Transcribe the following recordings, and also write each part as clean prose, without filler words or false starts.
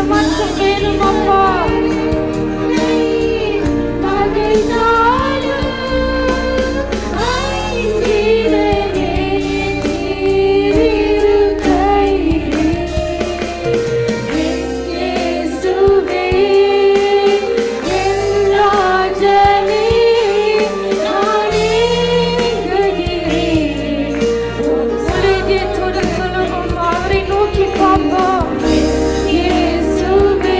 மாற்றம் வேணும் அப்பா. அவரை நோக்கி பார்ப்போம். இயேசுவே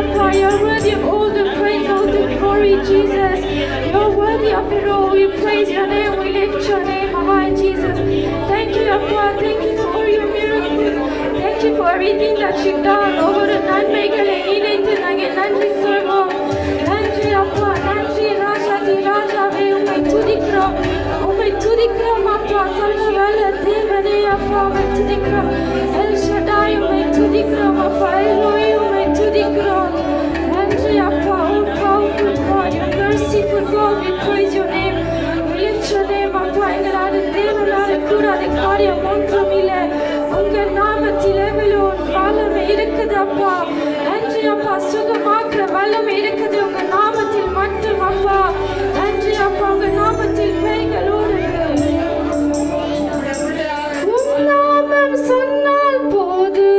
Appa. You're worthy of all the praise, all the glory, Jesus. You're worthy of it all. We praise your name. We lift your name high, Jesus. Thank you, Appa. Thank you for your miracles. Thank you for everything that you've done. ஒவ்வொரு நன்மைகளை நினைத்து நாங்கள் நன்றி சொல்வோம். நன்றி அப்பா, நன்றி ராஜாதி ராஜாவே, உம்மை துதிக்கிறோம். உம்மை துதிக்கிறோம் அப்பா, சர்வ வல்ல தேவனே அப்பா, உம்மை துதிக்கிறோம். எல் ஷடாய் உம்மை துதிக்கிறோம் அப்பா, எல்லோய் உம்மை துதிக்கிறோம். நன்றி அப்பா, oh powerful God, your merciful God, we praise your name. We lift your name அப்பா. எங்களால் தேவனால கூடாத காரியம் ஒன்றுமில்லை. உங்க நாமத்தில் எவ்வளோ வல்லமை இருக்குது அப்பா. நன்றி அப்பா, சுகமாக்குற வல்லமை இருக்குது உங்க நாமத்தில் மட்டும் அப்பா. நன்றி அப்பா, உங்க நாமத்தில் பேய்களோடு உம் நாமம் சொன்னால் போதும்.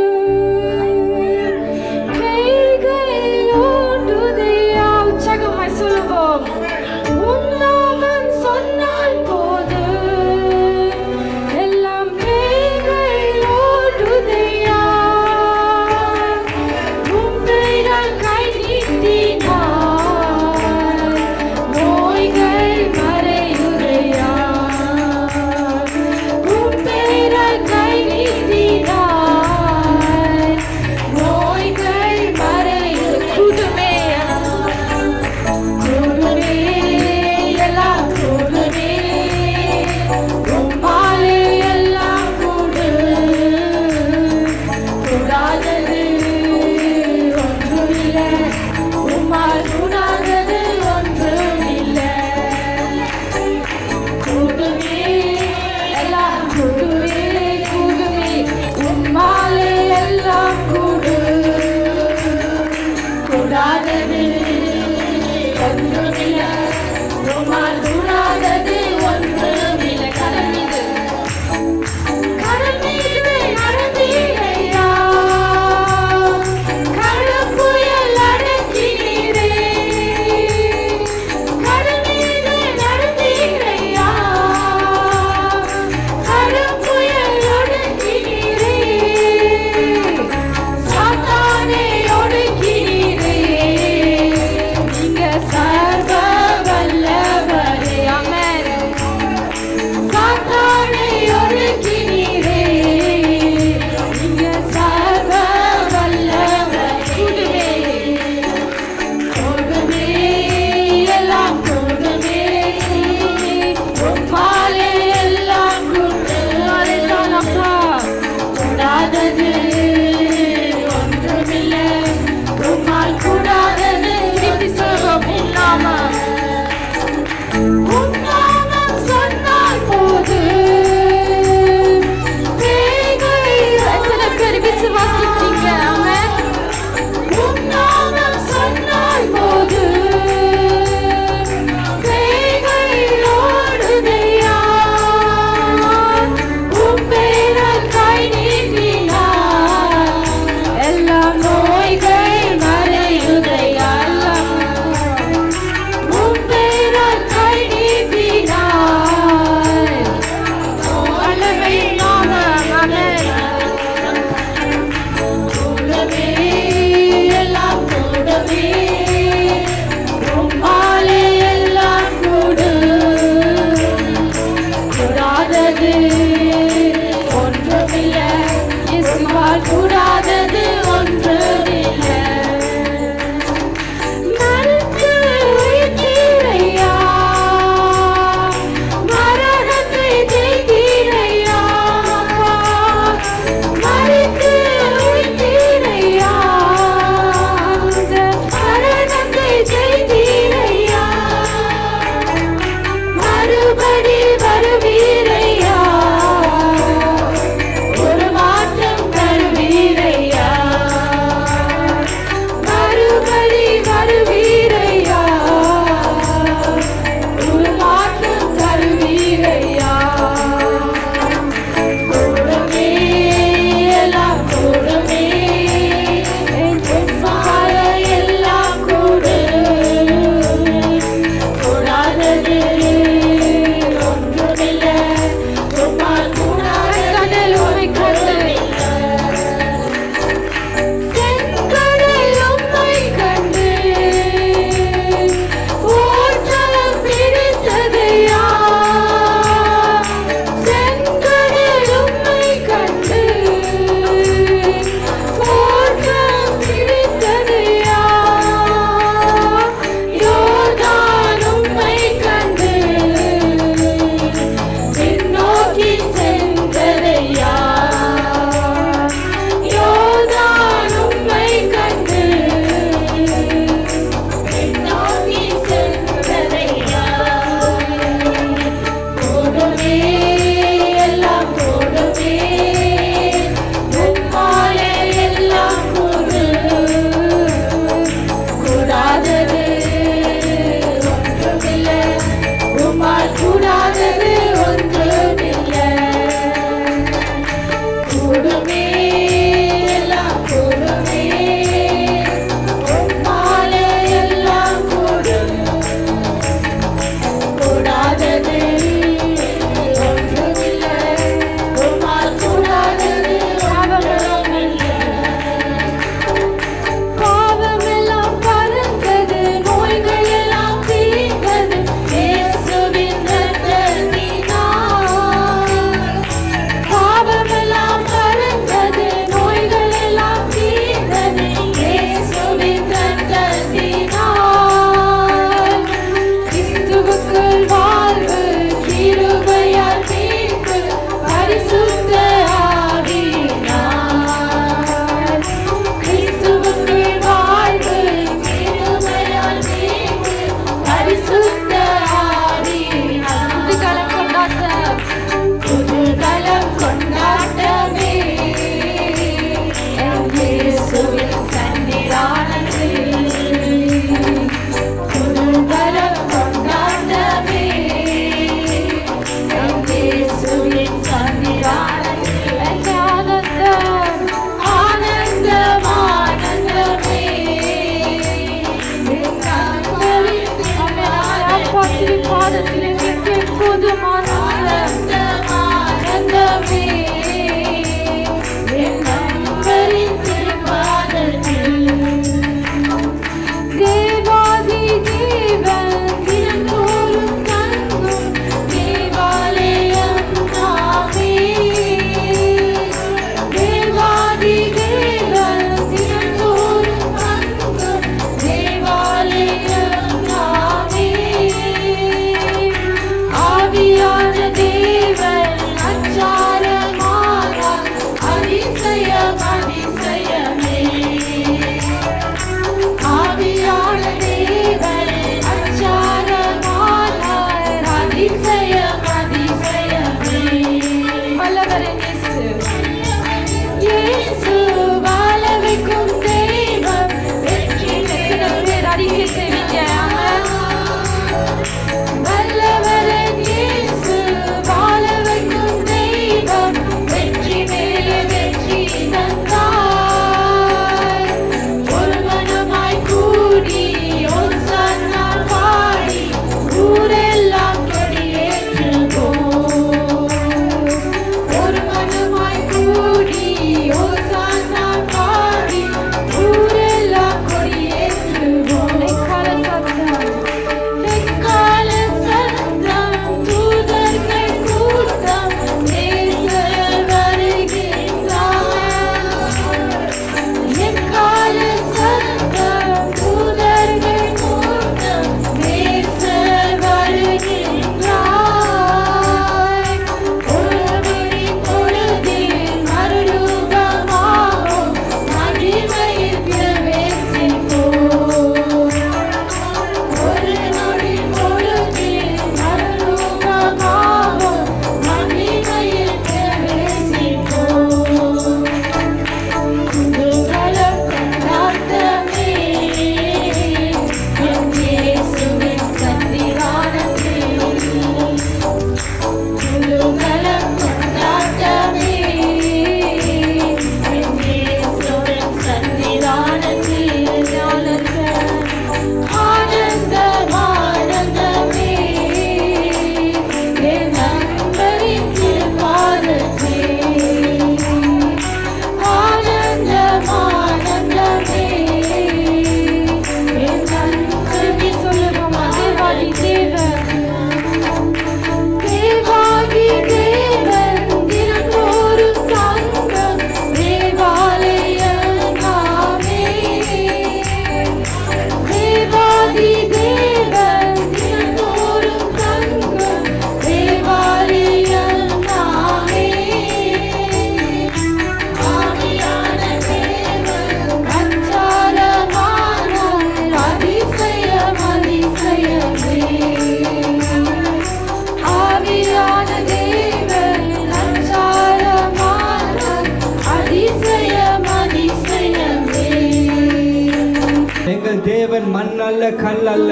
அல்ல கல் அல்ல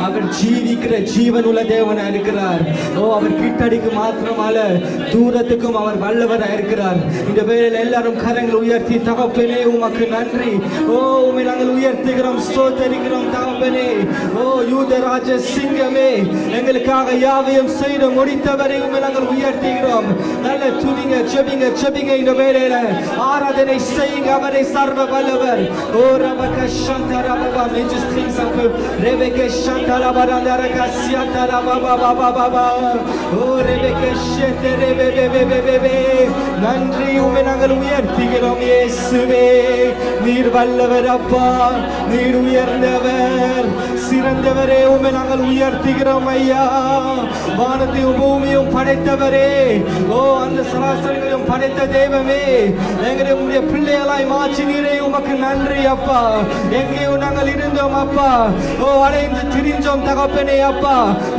அவர் ஜீவிக்கிற ஜீவனுள்ள தேவனா இருக்கிறார் ஓ அவர் கிட்டடிக்கு மாத்திரமல்ல தூரத்துக்கும் அவர் வல்லவராக இருக்கிறார் இந்த வேளையில் எல்லாரும் கரங்களை உயர்த்தி தகப்பனே உமக்கு நன்றி ஓ உம்மை நாங்கள் உயர்த்துகிறோம் ஸ்தோத்திரிக்கிறோம் தகப்பனே ஓ யூதராஜ சிங்கமே எங்களுக்காக யாவையும் செய்து முடித்தவரை உம்மை நாங்கள் உயர்த்துகிறோம் நல்ல துதிங்க ஜெபிங்க இந்த வேளையில ஆராதனை செய்யுங்க அவரை சர்வ வல்லவர் ஓ ரபக சந்தர பாபா மேஜஸ் த்ரிங்ஸ் அப் ரெபெக சந்தர பரந்தர கஸ்யந்தர பாபா பாபா பாபா ஓ ரெபெக ஷெதரே பெபெபெபெபெ நன்றி உம்மை நாங்கள் உயர்த்துகிறோம் இயேசுவே நீர் வல்லவர் அப்பா நீர் உயர்ந்தவர் சிறந்தவரே உம்மை நாங்கள் உயர்த்துகிறோம் ஐயா வானத்தையும் பூமியும் படைத்தவரே ஓ அந்த சராசரிகளையும் படைத்த தெய்வமே எங்களுடைய பிள்ளைகளாய் மாற்றினீரே உமக்கு நன்றி அப்பா எங்கேயோ நாங்கள் இருந்தோம் அப்பா ஓ அலைந்து திரிஞ்சோம் தகப்பனே அப்பா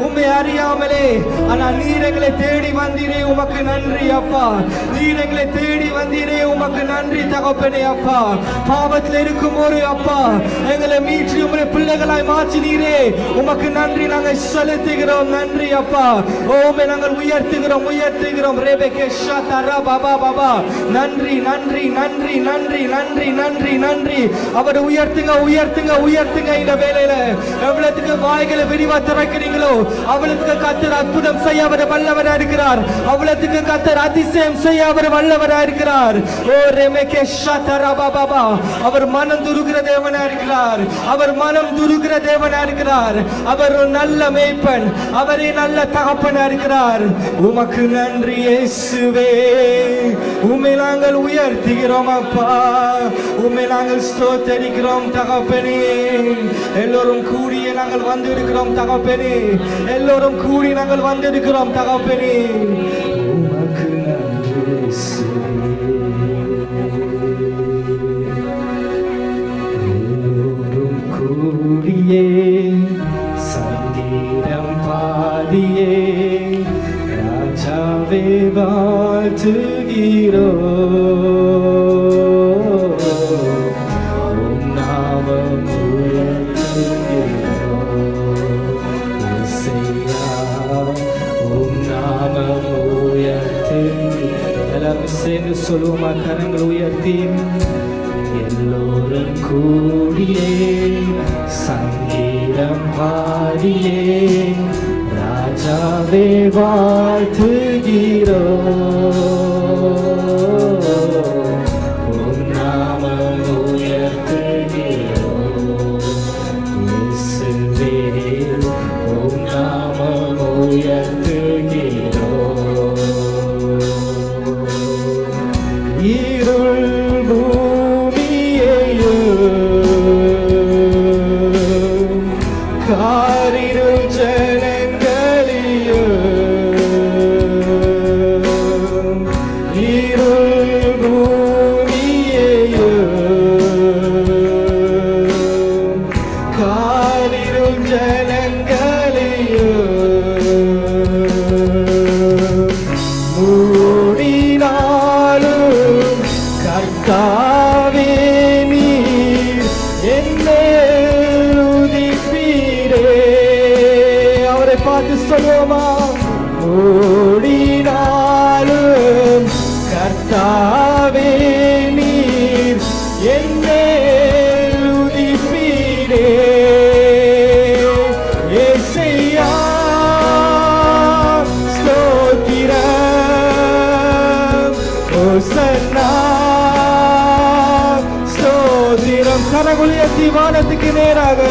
உம்மை அறியாமலே ஆனால் நீர் எங்களை தேடி வந்தீரே உமக்கு நன்றி அப்பா நீர் எங்களை தேடி வந்தீரே உமக்கு நன்றி தகப்பனே அப்பா பாவத்தில் இருக்கும் ஒரு அப்பா எங்களை மீட்சி உம்முடைய பிள்ளைகளாய் மாற்றினீரே உமக்கு நன்றி நாங்கள் செலுத்துகிறோம் நன்றி அப்பா ஓமே நாங்கள் உயர்த்துகிறோம் ரெபெகே ஷதரா பாபா பாபா நன்றி நன்றி நன்றி நன்றி நன்றி நன்றி நன்றி அவரை உயர்த்துங்க இந்த வேளையில எவ்வளவுக்கு வாய்களை விரிவா திறக்கிறீங்களோ அவ்வளவுக்கு கர்த்தர் அற்புதம் செய்ய அவர் வல்லவரா இருக்கிறார் அவ்வளவுக்கு கர்த்தர் அதிசயம் செய்ய அவர் வல்லவரா இருக்கிறார் ஓ ரெபெகே ஷதரா பாபா பாபா அவர் மனம் துருகிற தேவனா இருக்கிறார் அவர் மனம் துருகிற தேவனா இருக்கிறார் அவர் ஒரு நல்ல மேய்ப்பன் அவரே நல்ல தகப்பனா இருக்கிறார் உமக்கு நன்றி இயேசுவே உம்மை நாங்கள் உயர்த்துகிறோம் அப்பா உம்மை நாங்கள் ஸ்தோத்திரிக்கிறோம் தகப்பனே எல்லோரும் கூடிய நாங்கள் வந்திருக்கிறோம் தகப்பனே எல்லோரும் கூடி நாங்கள் வந்திருக்கிறோம் தகப்பனே உமக்கு நன்றி இயேசுவே எல்லோரும் கூடியே சங்கீதம் பாடியே ராஜாவே வாழ்த்துகிறோம் உம் நாமம் உயர்த்துகிறோம் இசையா உம் நாமம் உயர்த்துகிறோம் எல்லாரும் சேர்ந்து சொல்லுவோமா கரங்கள் உயர்த்தி எல்லோரும் கூடியே சங்கீதம் பாடியே ராஜாவே வாழ்த்துகிறோம் உம் நாமம் உயர்த்துகிறோம் இயேசுவே உம் நாமம் உயர்த்துகிறோம் இருள் காரிருள் ஜனங்களையும் இருள் பூமியையும் காரிருள் ஜனங்களையும் மூடினாலும் கர்த்தாவே நீர் என்னை பார்த்து சொல்லுவோமா ஓடினாலும் கர்த்தாவே நீர் என்னை உதிப்பீரே ஏசையா ஸ்தோத்திரம் ஓசன்னா ஸ்தோத்திரம் கரகுலியத்தி வானத்துக்கு நேராக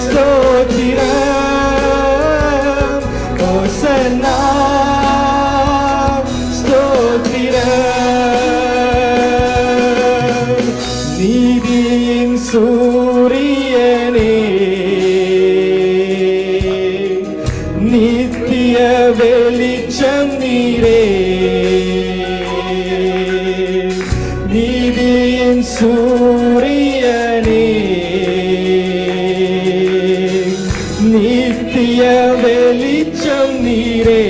ஸ்தோத்திரம் ஓசன்னா ஸ்தோத்திரம் நீதியின் சூரியனே நித்திய வெளிச்சம் நீரே நீதியின் சூரியனே நித்திய வெளிச்சம் நீரே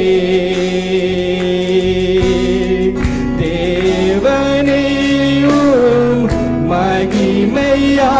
தேவனேயும் மகிமையா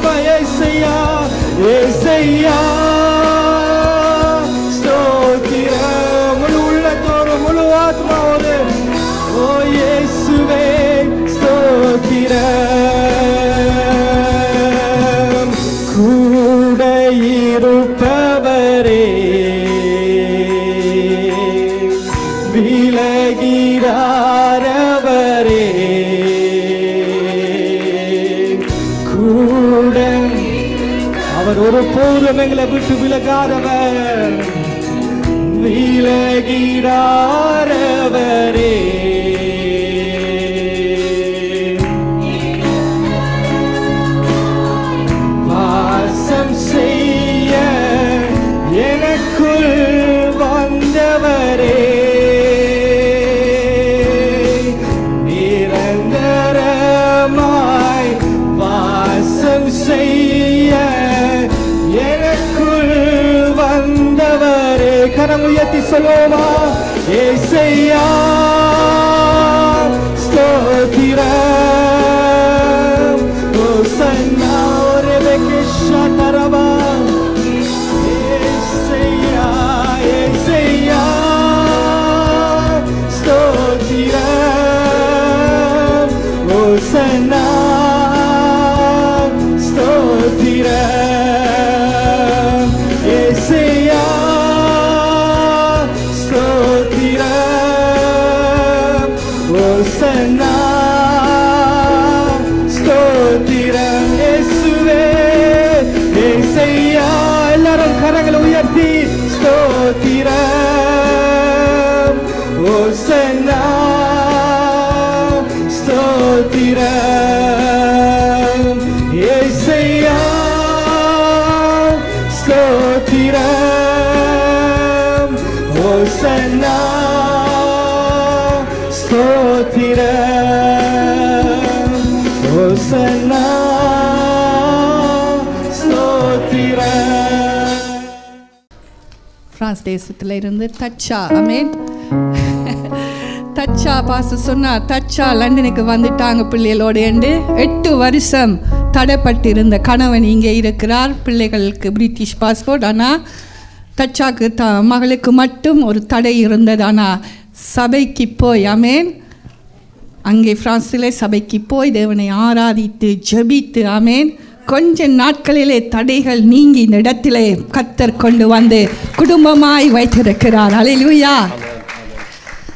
ரபா ஏசையா ஏசையா ஸ்தோத்திரம் முழு உள்ளத்தோடு முழு ஆத்மாவோடு ஓ இயேசுவே ஸ்தோத்திரம் கூட இருப்பவரே விலகிறாரவரே கூட அவர் ஒரு போதும் எங்களை விட்டு விலகாதவர் விலகிறாரவரே வாசம் செய்ய எனக்குள் வந்தவரே நிரந்தரமாய் வாசம் செய்ய எனக்குள் வந்தவரே கரம் உயர்த்தி சொல்லுவோமா ஏசையா ஸ்தோத்திரம் ஓசன்னா ஒரேபெகே ஷதரபா ஏசையா ஏசையா ஸ்தோத்திரம் ஓசன்னா ஸ்தோத்திரம் ஏசையா ஸ்தோத்திரம் ஓசன்னா ஸ்தோத்திரம் இயேசுவே ஏசையா எல்லாரும் கரங்களை உயர்த்தி ஸ்தோத்திரம் ஓசன்னா ஸ்தோத்திரம் ஏசையா ஸ்தோத்திரம் ஓசன்னா ஸ்தோத்திரம் ஓசன்னா ஸ்தோத்திரம் பிரான்ஸ் தேசத்துல இருந்து தச்சா ஆமென் தச்சா பாச சொன்னா தச்சா லண்டனுக்கு வந்துட்டாங்க பிள்ளைகளோட என்று 8 வருஷம் தடைப்பட்டிருந்த கணவன் இங்கே இருக்கிறார் பிள்ளைகளுக்கு பிரிட்டிஷ் பாஸ்போர்ட் ஆனால் தச்சாக்கு மகளுக்கு மட்டும் ஒரு தடை இருந்தது ஆனால் சபைக்கு போய் ஆமென் அங்கே பிரான்ஸிலே சபைக்கு போய் தேவனை ஆராதித்து ஜெபித்து ஆமென் கொஞ்ச நாட்களிலே தடைகள் நீங்கி இந்த இடத்திலே கர்த்தர் கொண்டு வந்து குடும்பமாய் வைத்திருக்கிறார் அல்லேலூயா.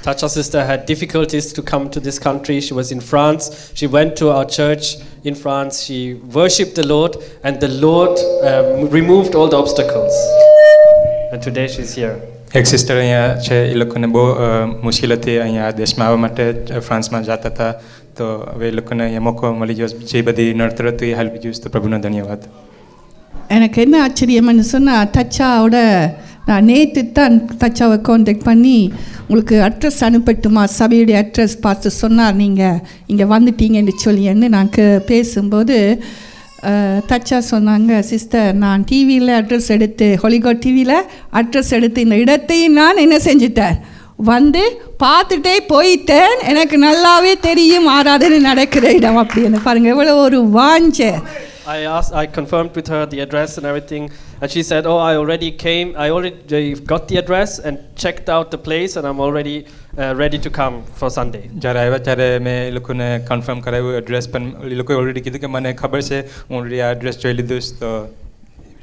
Tacha's sister had difficulties to come to this country. She was in France. She went to our church in France. She worshipped the Lord, and the Lord removed all the obstacles. And today she's here. एक sister यहाँ छे ये लोग ने बहुत मुश्किल थी यहाँ देश में आवा मटे फ्रांस में जाता था तो वे लोग ने ये मौका मिली जो जे बदी नर्तन तो ये हेल्प यूज़ तो प्रभु ने धन्यवाद. எனக்கு என்ன ஆச்சரியம்னு சொன்னால் தச்சாவோட நான் நேற்று தான் தச்சாவை கான்டாக்ட் பண்ணி உங்களுக்கு அட்ரஸ் அனுப்பட்டுமா சபையுடைய அட்ரஸ் பார்த்து சொன்னார் நீங்கள் இங்கே வந்துட்டீங்கன்னு சொல்லின்னு நான் பேசும்போது தச்சா சொன்னாங்க சிஸ்டர் நான் டிவியில் அட்ரஸ் எடுத்து ஹோலிகோட் டிவியில் அட்ரஸ் எடுத்து இந்த இடத்தையும் நான் என்ன செஞ்சிட்டேன் வந்து பார்த்துட்டே போயிட்டேன் எனக்கு நல்லாவே தெரியும் ஆராதனை நடக்கிற இடம் அப்படின்னு பாருங்கள் எவ்வளோ ஒரு வாஞ்சை. I confirmed with her the address and everything, and she said, "Oh, I already got the address and checked out the place, and I'm already ready to come for Sunday." जरा आया जरा मैं लोगों ने confirm कराया वो address पर लोगों already किधर के मैंने खबर से already address जो ले दोस्त तो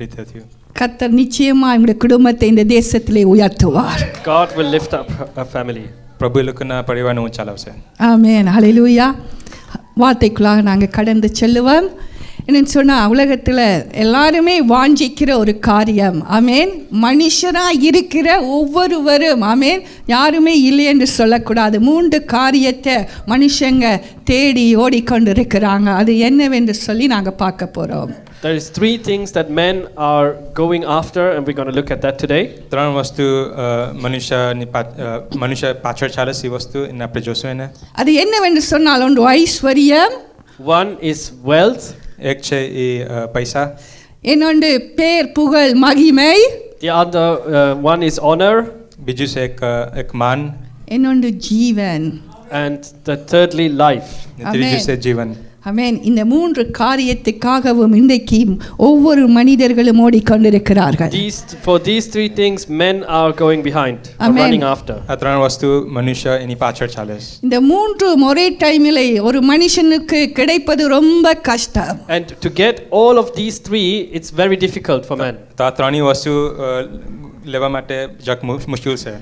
रहते थे. கர்த்தர் நிச்சயமாக உங்களுடைய குடும்பத்தை இந்த தேசத்திலே உயர்த்துவார். God will lift up a family. प्रभु लोगों ने परिवार ने उच्चाला उसे. ஆமென் ஹல்லேலூயா. வார்த்தைக்குள்ளாக நாங்கள் கடந்து செல்லுவோம். என்னன்னு சொன்னால் உலகத்தில் எல்லாருமே வாஞ்சிக்கிற ஒரு காரியம் ஆமென் மனுஷராக இருக்கிற ஒவ்வொருவரும் ஆமென் யாருமே இல்லை என்று சொல்லக்கூடாது 3 காரியத்தை மனுஷங்க தேடி ஓடிக்கொண்டு இருக்கிறாங்க அது என்னவென்று சொல்லி நாங்கள் பார்க்க போகிறோம். There is 3 things that men are going after, and we're going to look at that today. त्रण वस्तु मनुष्य पाचर चाले सी वस्तु इन अपने जोशों ने. அது என்னவென்று சொன்னால் ஒன்று ஐஸ்வர்யம். One is wealth. एक छे पैसा. இன்னொன்று பேர் புகழ் மகிமை. The other one is honor. Biju से एक मान. இன்னொன்று ஜீவன். And the thirdly life. त्रीजू से जीवन. ஆமென். இந்த மூன்று காரியத்துக்காகவும் இன்றைக்கு ஒவ்வொரு மனிதர்களும் ஓடிக்கொண்டிருக்கிறார்கள். For these three things, men are going behind, are running after. ત્રણ વસ્તુ મનુષ્ય એની પાછળ ચાલે છે. இந்த மூன்று ஒரே டைமிலே ஒரு மனுஷனுக்கு கிடைப்பது ரொம்ப கஷ்டம். And to get all of these three, it's very difficult for men. તો આ ત્રણેય વસ્તુ લેવા માટે જક મુશ્કેલ છે.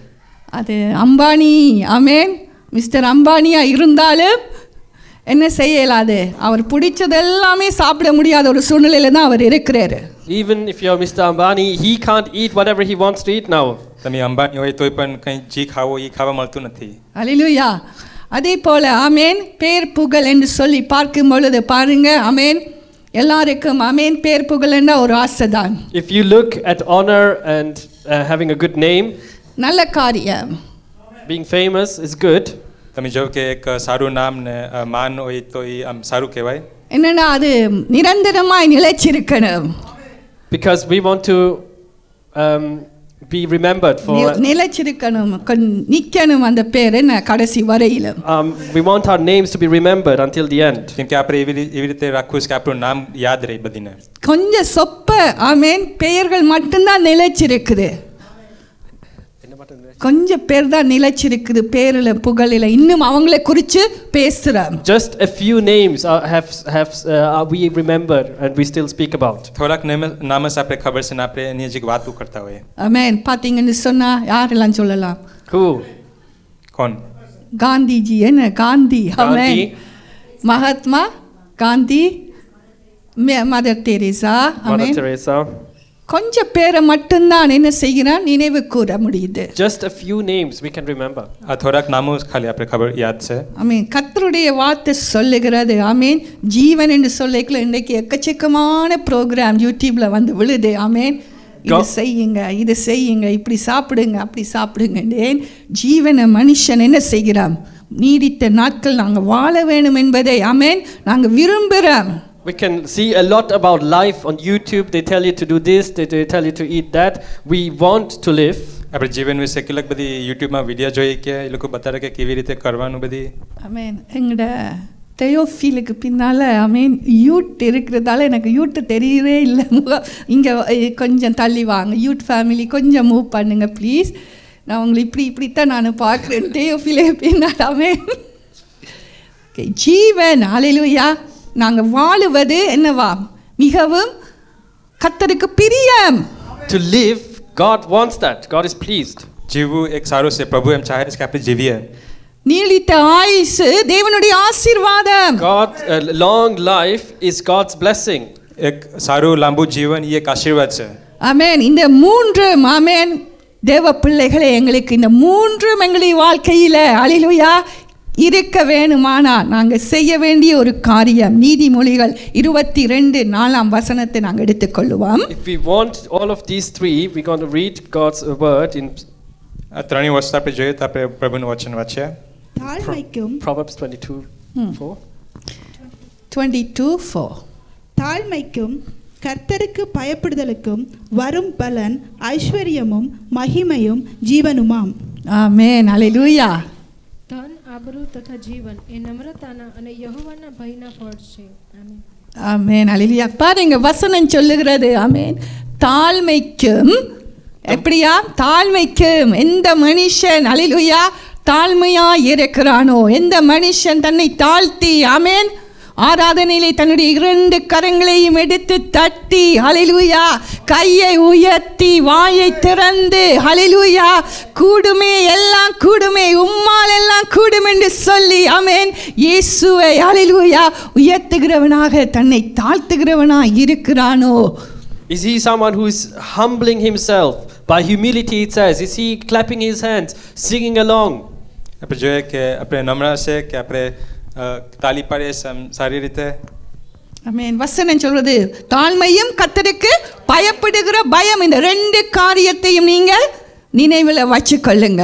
அது அம்பானி, ஆமென், மிஸ்டர் அம்பானியா இருந்தாலும் என்ன செய்யலாது, அவர் பிடிச்சது எல்லாமே சாப்பிட முடியாத ஒரு சூழ்நிலையில தான் அவர் இருக்கிறாரு. Even if you're Mr. Ambani, he can't eat whatever he wants to eat now. તમે અંબાની હોય તોય પણ કંઈ જી ખાવો એ ખાવા મળતું નથી. ஹல்லேலூயா. அதே போல ஆமென், பேர் புகழ் என்று சொல்லி பார்க்கும் பொழுது பாருங்க, ஆமென், எல்லாருக்கும் ஆமென் பேர் புகழ் என்ற ஒரு ஆசைதான். If you look at honor and having a good name, நல்ல காரியம். being famous is good. તમે જો કે એક સારું નામ ને માન હોય તો એ આમ સારું કહેવાય. என்னன்னா அது நிரந்தரமாய் நிலைச்சிருக்கணும். Because we want to be remembered for. நிலைச்சிருக்கணும், நிக்கணும் அந்த பேர் என்ன கடைசி வரையில. We want our names to be remembered until the end. કેમ કે આપણે એવી રીતે રાખવું છે કે આપણું નામ યાદ રહે બધીને. கொஞ்சம் சொப்ப ஆமென் பெயர்கள் மட்டும்தான் நிலைச்சிருக்குது. கொஞ்சம் பேர் தான் நிலைச்சிருக்குது பேரில் புகழில், இன்னும் அவங்களை குறித்து பேசுகிறோம். Just a few names are we remember and we still speak about. થોડાક નામ આપણે ખબર છે ને આપણે એની હજી વાતો કરતા હોઈએ. ஆமென். பார்த்தீங்கன்னு சொன்னா யாரெல்லாம் சொல்லலாம்? Who? કોણ? காந்திஜி, என்ன காந்தி, ஆமென், Mahatma Gandhi, mother Teresa, Mother Teresa. கொஞ்சம் பேரை மட்டும்தான் என்ன செய்கிறான் நினைவு கூற முடியுது. Just a few names we can remember. આ થોડાક નામો ખાલી આપણે ખબર યાદ છે. ஆமென். கர்த்தருடைய வார்த்தை சொல்லுகிறது, ஆமென், ஜீவன் என்று சொல்லிக்கல இன்றைக்கு எக்கச்சக்கமான ப்ரோக்ராம் யூடியூப்ல வந்து விழுது. ஆமென். இது செய்யுங்க, இது செய்யுங்க, இப்படி சாப்பிடுங்க, அப்படி சாப்பிடுங்க. ஜீவன மனுஷன் என்ன செய்கிறான், நீடித்த நாட்கள் நாங்கள் வாழ வேணும் என்பதை ஆமென் நாங்கள் விரும்புகிறோம். We can see a lot about life on YouTube. They tell you to do this, they tell you to eat that. We want to live. આપણે જીવન વિશે કેટલાક બધી યુટ્યુબમાં વિડિયો જોઈ કે એ લોકો બતાવે કે કેવી રીતે કરવાનું બધી. ஆமென். எங்கட தெயோஃபீலுக்கு பின்னால் ஆமென் யூட் இருக்கிறதால எனக்கு யூட்டு தெரியவே இல்லை. இங்கே கொஞ்சம் தள்ளி வாங்க, யூட் ஃபேமிலி கொஞ்சம் மூவ் பண்ணுங்க ப்ளீஸ். நான் உங்களை இப்படித்தான் நான் பார்க்குறேன் தெயோஃபீலே பின்னால். ஆமென். ஜீவன், ஹல்லேலூயா, நாங்கள் வாழுவது என்னவா மிகவும் கர்த்தருக்கு பிரியம். To live, God wants that. God is pleased. જીવવું એક સારું છે, પ્રભુ એમ ચાહે છે કે આપણે જીવીએ. நீடித்த ஆயுசு தேவனுடைய ஆசீர்வாதம். God, long life is God's blessing. એક સારું લાંબુ જીવન એ એક આશીર્વાદ છે. ஆமென். இந்த மூன்று ஆமென் தேவ பிள்ளைகளே, எங்களுக்கு இந்த மூன்றும் எங்களுடைய வாழ்க்கையில் ஹல்லேலூயா இருக்க வேணுமானா நாங்கள் செய்ய வேண்டிய ஒரு காரியம். நீதிமொழிகள் 22:4 நாங்கள் எடுத்துக்கொள்வோம். If we want all of these three, we're going to read God's word in આ ત્રણેય વસ્તુ આપણે જોઈએ તો આપણે પ્રભુનું વચન વાંચીએ. தாழ்மைக்கும் Proverbs 22:4. 22:4. தாழ்மைக்கும் கர்த்தருக்கு பயப்படுதலுக்கும் வரும் பலன் ஐஸ்வர்யமும் மகிமையும் ஜீவனுமாம். ஆமென். ஹல்லேலூயா. ધન, આબરૂ તથા જીવન એ નમ્રતાના અને યહોવાના ભયના ફળ છે. આમેન. ஆமென். ஹல்லேலூயா. பாருங்க வசனம் சொல்லுகிறது, ஆமென், தாழ்மைக்கும், எப்படியா தாழ்மைக்கும், எந்த மனுஷன் ஹல்லேலூயா தாழ்மையா இருக்கிறானோ, எந்த மனுஷன் தன்னை தாழ்த்தி ஆமென் ஆராதனையிலே தன்னுடைய 2 கரங்களையும் எடுத்து தட்டி ஹல்லேலூயா கையை உயர்த்தி வாயை திறந்து ஹல்லேலூயா கூடுமே எல்லாம் கூடுமே உம்மால் எல்லாம் கூடும் என்று சொல்லி ஆமென் இயேசுவை ஹல்லேலூயா உயர்த்துகிறவனாக தன்னை தாழ்த்துகிறவனாக இருக்கிறானோ? Is he someone who is humbling himself by humility? It says, is he clapping his hands, singing along? આપણે જોઈએ કે આપણે નમ્ર છે કે આપણે તાલી પાડીએ સારી રીતે. ஆமென். வசனம் சொல்றது தாழ்மையும் கர்த்தருக்கு பயப்படுகிற பயம், இந்த 2 காரியத்தையும் நீங்க நினைவில் வச்சுக்கொள்ளுங்க.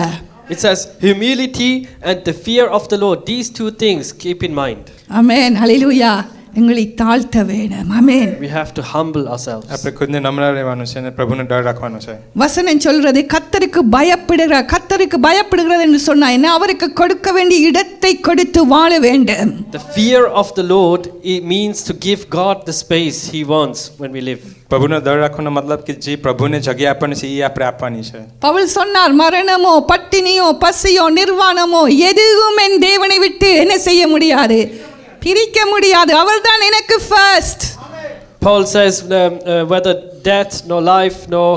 It says humility and the fear of the Lord. These 2 things keep in mind. ஆமென். ஹல்லேலூயா. எங்களை தாழ்த்த வேணும். ஆமென். We have to humble ourselves. આપણે ખુદને નમ્ર રહેવાનું છે અને પ્રભુને ડર રાખવાનો છે. வசனம் சொல்றது கர்த்தருக்கு பயப்படுகிறது என்று சொன்னா என்ன? அவருக்கு கொடுக்க வேண்டிய இடத்தை கொடுத்து வாழ வேண்டும். The fear of the Lord, it means to give God the space He wants when we live. પ્રભુનો ડર રાખવાનો મતલબ કે જે પ્રભુને જગ્યા આપવાની છે એ આપણે આપવાની છે. பவுல் சொன்னார், மரணமோ பட்டினியோ பசியோ நிர்வாணமோ எதுவும் என் தேவனை விட்டு என்ன செய்ய முடியாது, பிரிக்க முடியாது. அவர்தான் எனக்கு first. Paul says whether death, nor life, nor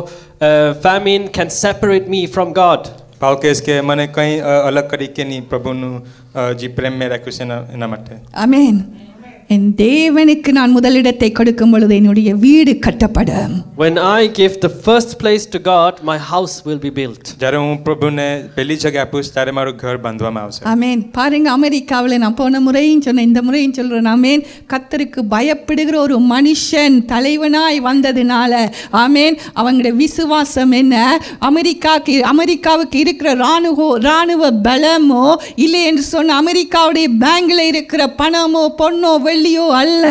famine can separate me from God. Paul કહે છે કે મને કંઈ અલગ કરી કે નહીં પ્રભુનું જે પ્રેમ મેં રાખ્યું છે એના માટે. ஆமென். என் தேவனுக்கு நான் முதலிடத்தை கொடுக்கும் பொழுது என்னுடைய வீடு கட்டப்படும். When I give the first place to God, my house will be built. જ્યારે હું પ્રભુને પહેલી જગ્યા આપું ત્યારે મારું ઘર બાંધવામાં આવશે. ஆமென். பாருங்க, அமெரிக்காவில் நான் போன முறையும் சொன்னேன், இந்த முறையும் சொல்றேன். ஆமென். கர்த்தருக்கு பயப்படுகிற ஒரு மனுஷன் தலைவனாய் வந்ததுனால ஆமென், அவங்களுடைய விசுவாசம் என்ன? அமெரிக்காவுக்கு இருக்கிற ராணுவ பலமோ இல்லை என்று சொன்ன அமெரிக்காவுடைய பேங்க்ல இருக்கிற பணமோ பொன்னோ வெள்ளியோ அல்ல.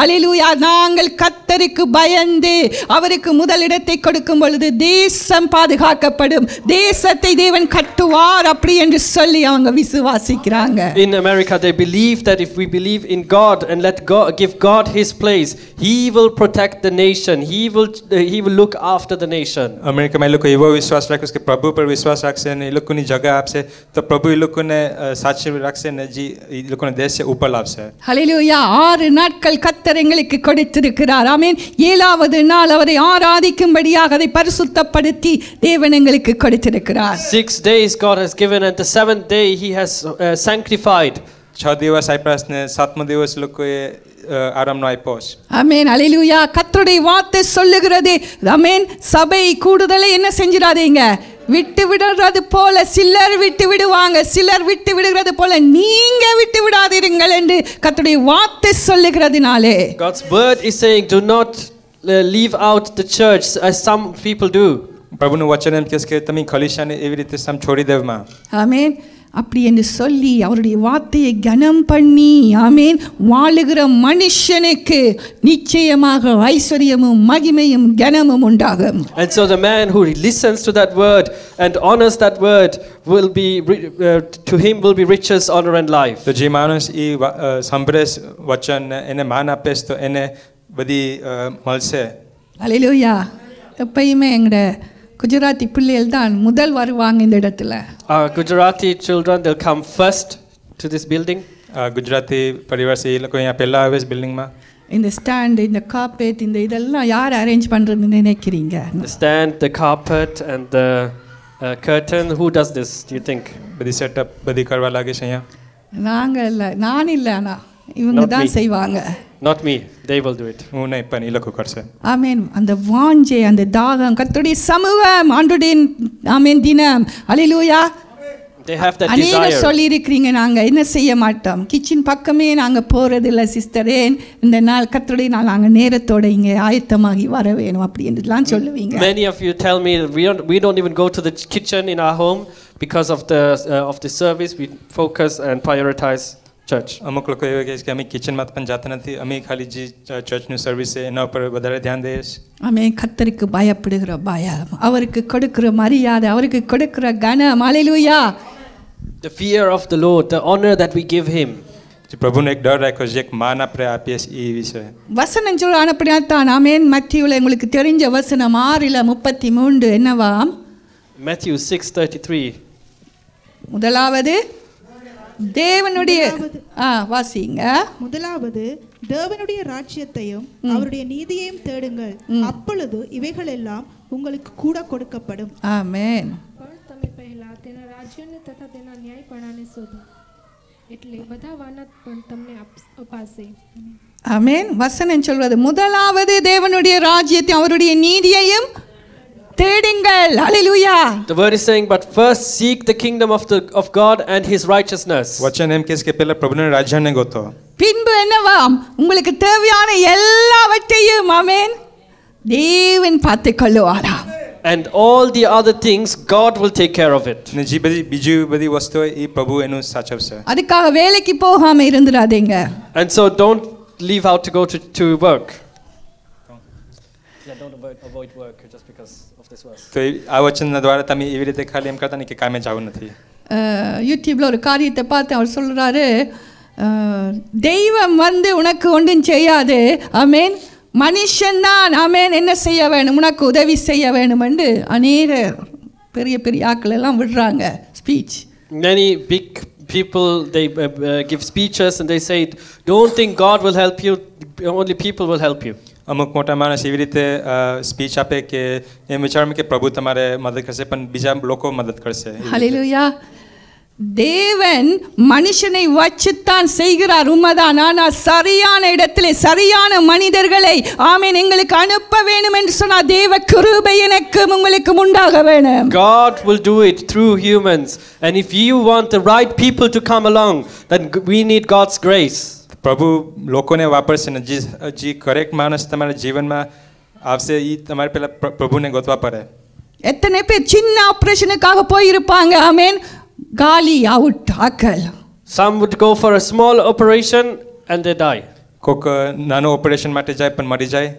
அல்லேலூயா. நாங்கள் கர்த்தருக்கு பயந்து அவருக்கு முதலிடத்தை கொடுக்கும் பொழுது தேசம் பாதுகாக்கப்படும், தேசத்தை தேவன் கட்டுவார் அப்படி என்று சொல்லி அவங்க விசுவாசிக்கிறாங்க. In America they believe that if we believe in God and let God give God his place, he will protect the nation, he will look after the nation. અમેરિકામાં એ લોકો એવો વિશ્વાસ રાખ્યો છે કે પ્રભુ પર વિશ્વાસ રાખશે અને એ લોકોની જગ્યા આપશે તો પ્રભુ એ લોકોને સાચવી રાખશે ને જે એ લોકોને દેશ છે ઉપર લાવશે. ஹல்லேலூயா. 6 நாட்கள் கர்த்தர் எங்களுக்கு கொடுத்திருக்கிறார். ஆமென். 7வது நாள் அவரை ஆராதிக்கும்படியாக அதை பரிசுத்தப்படுத்தி தேவன் எங்களுக்கு கொடுத்திருக்கிறார். 6 days God has given, and the 7th day he has sanctified. 6 દિવસ આપ્યા ને 7મો દિવસ લોકોએ આરામનો આપ્યો છે. ஆமென். அல்லேலூயா. கர்த்தருடைய வார்த்தை சொல்லுகிறது, ஆமென், சபை கூடுதலை என்ன செஞ்சிராதீங்க, விட்டு விடுறது போல சிலர் விட்டு விடுவாங்க, சிலர் விட்டு விடுகிறது போல நீங்க விட்டு விடாதீர்கள் என்று கர்த்தருடைய வார்த்தை சொல்லுகிறதுனாலே God's word is saying, do not leave out the church as some people do. પ્રભુનું વચન એમ કહે છે કે તમે કલીસિયાને એવી રીતે સમ છોડી દેવમાં. ஆமென். அப்படி என்று சொல்லி அவருடைய வார்த்தையை கனம் பண்ணி ஆமென் வாழுகிற மனுஷனுக்கு நிச்சயமாக ஐஸ்வரியமும் மகிமையும் கனமும் உண்டாகும். And so the man who listens to that word and honors that word will be to him will be riches, honor and life. તો જે માણસ એ સાંભળે વચન એને માન આપે તો એને બધી મળશે. அல்லேலூயா. எப்பயுமே எங்கட குஜராத்தி பிள்ளைகள் தான் முதல் வருவாங்க இந்த இடத்துல. Gujarati children, they'll come first to this building. Gujarati પરિવાર છે એ લોકો અહીંયા પહેલા આવે છે બિલ્ડિંગમાં. இந்த ஸ்டாண்ட், இந்த கார்பெட், இந்த இதெல்லாம் யார் அரேஞ்ச் பண்றதுன்னு நினைக்கிறீங்க? The stand, the carpet and the curtain, who does this, do you think? બધી સેટઅપ બધી કરવા લાગે છે અહીંયા. நாங்க இல்ல, நான் இல்ல, ஆனா இவங்க Not தான் me. செய்வாங்க. Not me, they will do it. હું નહીં પણ એ લોકો કરશે. ஆமென். அந்த வாஞ்சை, அந்த தாகம், கர்த்தருடைய சமூகம், ஆண்டவருடைய ஆமென் தினம். அல்லேலூயா. They have that அநேக desire. சொல்லி இருக்கிறீங்க, நாங்க என்ன செய்ய மாட்டோம், கிச்சன் பக்கமே நாங்க போறதில்லை சிஸ்டரே, இந்த நாள் கர்த்தருடைய நாள் நாங்க நேரத்தோட இங்க ஆயத்தமாகி வர வேணும் அப்படி என்றுலாம் சொல்லுவீங்க. Many of you tell me we don't even go to the kitchen in our home because of the service. We focus and prioritize church. અમુક લોકો એવા કહે છે કે અમે કિચનમાં પણ જાતા નથી, અમે ખાલી જે ચર્ચનું સર્વિસ છે એના ઉપર વધારે ધ્યાન દઈએ છીએ. ஆமென். கர்த்தருக்கு பயப்படுகிற பயம், அவருக்கு கொடுக்கிற மரியாதை, அவருக்கு கொடுக்கிற கனம். அல்லேலூயா. The fear of the Lord, the honor that we give him. જે પ્રભુને એક ડર રાખ્યો છે, એક માન આપણે આપીએ છીએ એ વિષય. வசனம் சொல்ல அனுப்பினாத்தான். ஆமென். மத்தியுல உங்களுக்கு தெரிஞ்ச வசனம் 6:33 என்னவாம்? Matthew 6:33. முதலாவது தேவனுடைய வாசிங்க. முதலாவது தேவனுடைய ராஜ்யத்தையும் அவருடைய நீதியையும் தேடுங்கள், அப்பொழுது இவைகள் எல்லாம் உங்களுக்கு கூட கொடுக்கப்படும். ஆமென். તમે પહેલા તેના રાજ્યને તથા તેના ન્યાયપણાને શોધો, એટલે બધા વાનત પણ તમને અપાશે. ஆமென். வசனம் சொல்வது முதலாவது தேவனுடைய ராஜ்யத்தையும் அவருடைய நீதியையும் தேடுங்கள். அல்லேலூயா. The word is saying, but first seek the kingdom of God and his righteousness. વચન એમ કહે છે કે પહેલા પ્રભુના રાજ્યને ગોતો. பின்பு என்னவாம்? உங்களுக்கு தேவையான எல்லாவற்றையும் ஆமென் தேவன் பார்த்துக் கொள்ளுவாராம். And all the other things, God will take care of it. ને જે બીજી બધી વસ્તુઓ એ પ્રભુ એનું સાચવશે. அதுக்காக வேலைக்கு போகாம இருந்துடாதீங்க. And so don't leave out to go to work. Yeah, don't avoid work just because of this verse. તો આ વચનના દ્વારા તમે એવી રીતે ખાલી એમ કરતા ને કે કામે જવું નથી. யூடியூப்ல ஒரு காரியத்தை பார்த்து அவர் சொல்றாரு, தெய்வம் வந்து உனக்கு ஒன்றும் செய்யாது, ஆமென், மனுஷன்தான் ஆமென் என்ன செய்ய வேணும், உனக்கு உதவி செய்ய வேணும் என்று அநேக பெரிய பெரிய ஆட்கள் எல்லாம் விடுறாங்க speech. Many big people, they give speeches and they say, don't think God will help you, only people will help you. અમુક મોટા માણસ એવી રીતે સ્પીચ આપે કે એમ વિચારમાં કે પ્રભુ તમારે મદદ કરશે પણ બીજા લોકો મદદ કરશે. ஹல்லேலூயா. தேவன் மனுஷனை வச்சுத்தான் செய்கிறார் உண்மைதான். ஆனால் சரியான இடத்திலே சரியான மனிதர்களை ஆமென் எங்களுக்கு அனுப்ப வேண்டும் என்று சொன்னால் தேவ கிருபை எனக்கு உங்களுக்கு உண்டாக வேண்டும். God will do it through humans, and if you want the right people to come along, then we need God's grace. પ્રભુ લોકોને વાપરશે ને જે કરેક્ટ માણસ તમારા જીવનમાં આવશે એ તમારે પહેલા પ્રભુને ગોતવા પડે. எத்தனை பேர் சின்ன ஆபரேஷனுக்காக போயிருப்பாங்க, ஆமென், காலி அவுட் ஆக்கல். Some would go for a small operation and they die. કોક નાનો ઓપરેશન માટે જાય પણ મરી જાય.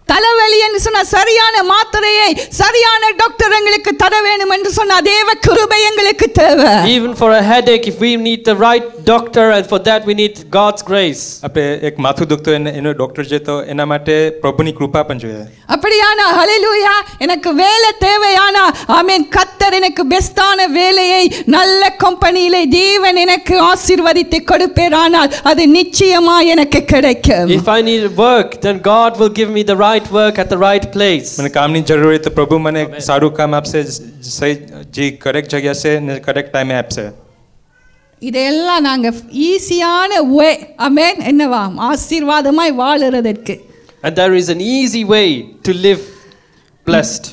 தலைவலி என்று சொன்ன சரியான மாத்திரையை சரியான டாக்டர் எங்களுக்கு தர வேண்டும் என்று சொன்ன தேவ கிருபை எங்களுக்கு தேவை. Even for a headache, if we need the right doctor, and for that we need God's grace. આપણે એક માથું દુખતો એનો ડોક્ટર છે તો એના માટે પ્રભુની કૃપા પણ જોઈએ. அப்படியானா ஹல்லேலூயா, எனக்கு வேலை தேவையானா ஆமென் கர்த்தர் எனக்கு பெஸ்டான வேலையை நல்ல கம்பெனியிலே தேவன் எனக்கு ஆசீர்வதித்து கொடுப்பாரானால் அது நிச்சயமா எனக்கு கிடைக்கும். If I need work, then God will give me the right work at the right place. મને કામની જરૂર હોય તો પ્રભુ મને સારું કામ આપશે, સહી જે કરેક્ટ જગ્યા છે ને કરેક્ટ ટાઈમે આપશે. இதெல்லாம் நாங்க ஈஸியான வே ஆமென் என்னவாம் ஆசீர்வாதமாய் வாழறதற்கு. And there is an easy way to live blessed.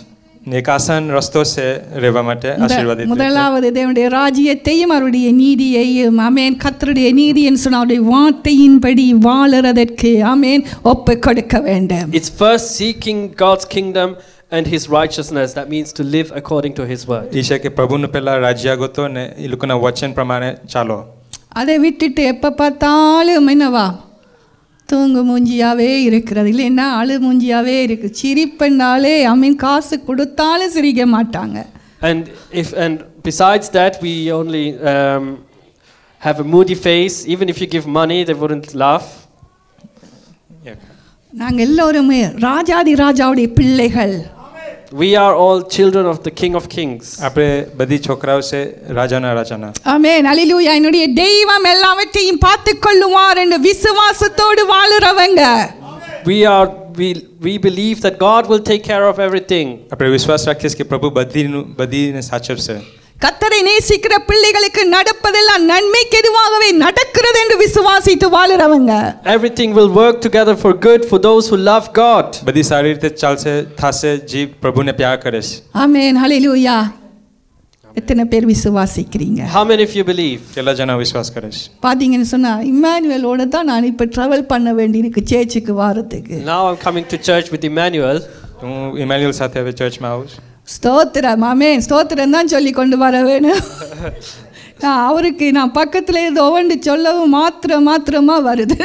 એક આસાન રસ્તો છે રહેવા માટે આશીર્વાદિત. முதலாவது தேவனுடைய ராஜ்யத்தையும் அவருடைய நீதியையும் ஆமென் கர்த்தருடைய நீதி என்று சொன்ன அவருடைய வார்த்தையின்படி வாழறதற்கு ஆமென் ஒப்பு கொடுக்க வேண்டும். It's first seeking God's kingdom and his righteousness. That means to live according to his word. એ છે કે પ્રભુનું પહેલા રાજ્ય ગોતો ને એ લોકોના વચન પ્રમાણે ચાલો. அதை விட்டுட்டு எப்ப பார்த்தாலும் என்னவா தூங்கு மூஞ்சியாவே இருக்கிறது, இல்லைன்னா அழு மூஞ்சியாவே இருக்கு. சிரிப்புனாலே ஆமென் காசு கொடுத்தாலும் சிரிக்க மாட்டாங்க. And besides that, we only have a moody face. Even if you give money, they wouldn't laugh. நாங்க எல்லாருமே ராஜாதி ராஜாவுடைய பிள்ளைகள். We are all children of the King of Kings. આપણે બધી છોકરાઓ છે રાજાના રાજાના. ஆமென் ஹல்லேலூயா. என்னுடைய தெய்வம் எல்லாவற்றையும் பார்த்துக் கொள்ளுவார் என்ற விசுவாசத்தோடு வாழுறவங்க. We believe that God will take care of everything. આપણે વિશ્વાસ રાખીએ છીએ કે પ્રભુ બધીને સાચવશે. கர்த்தரை நேசிக்கிற பிள்ளைகளுக்கு நடப்பதெல்லாம் நன்மைக்கு எதுவாகவே நடக்கிறது என்று விசுவாசித்து வாழுறவங்க. Everything will work together for good for those who love God. બધી સારી રીતે ચાલશે થાશે જે પ્રભુને પ્યાર કરે છે. ஆமென் ஹல்லேலூயா. எத்தனை பேர் விசுவாசிக்கிறீங்க? How many of you believe? કેટલા જણા વિશ્વાસ કરે છે? பாத்தீங்கன்னு சொன்னா இம்மானுவேலோட தான் நான் இப்ப டிராவல் பண்ண வேண்டியிருக்கு சேர்ச்சுக்கு வாரத்துக்கு. Now I'm coming to church with Emmanuel. હું ઇમાન્યુઅલ સાથે હવે ચર્ચમાં આવું છું. ஸ்தோத்திரம் ஆமென். ஸ்தோத்திரம் தான் சொல்லி கொண்டு வர வேணும். அவருக்கு நான் பக்கத்துல இருந்து ஒவ்வொன்று சொல்லவும் மாத்திரமா வருது.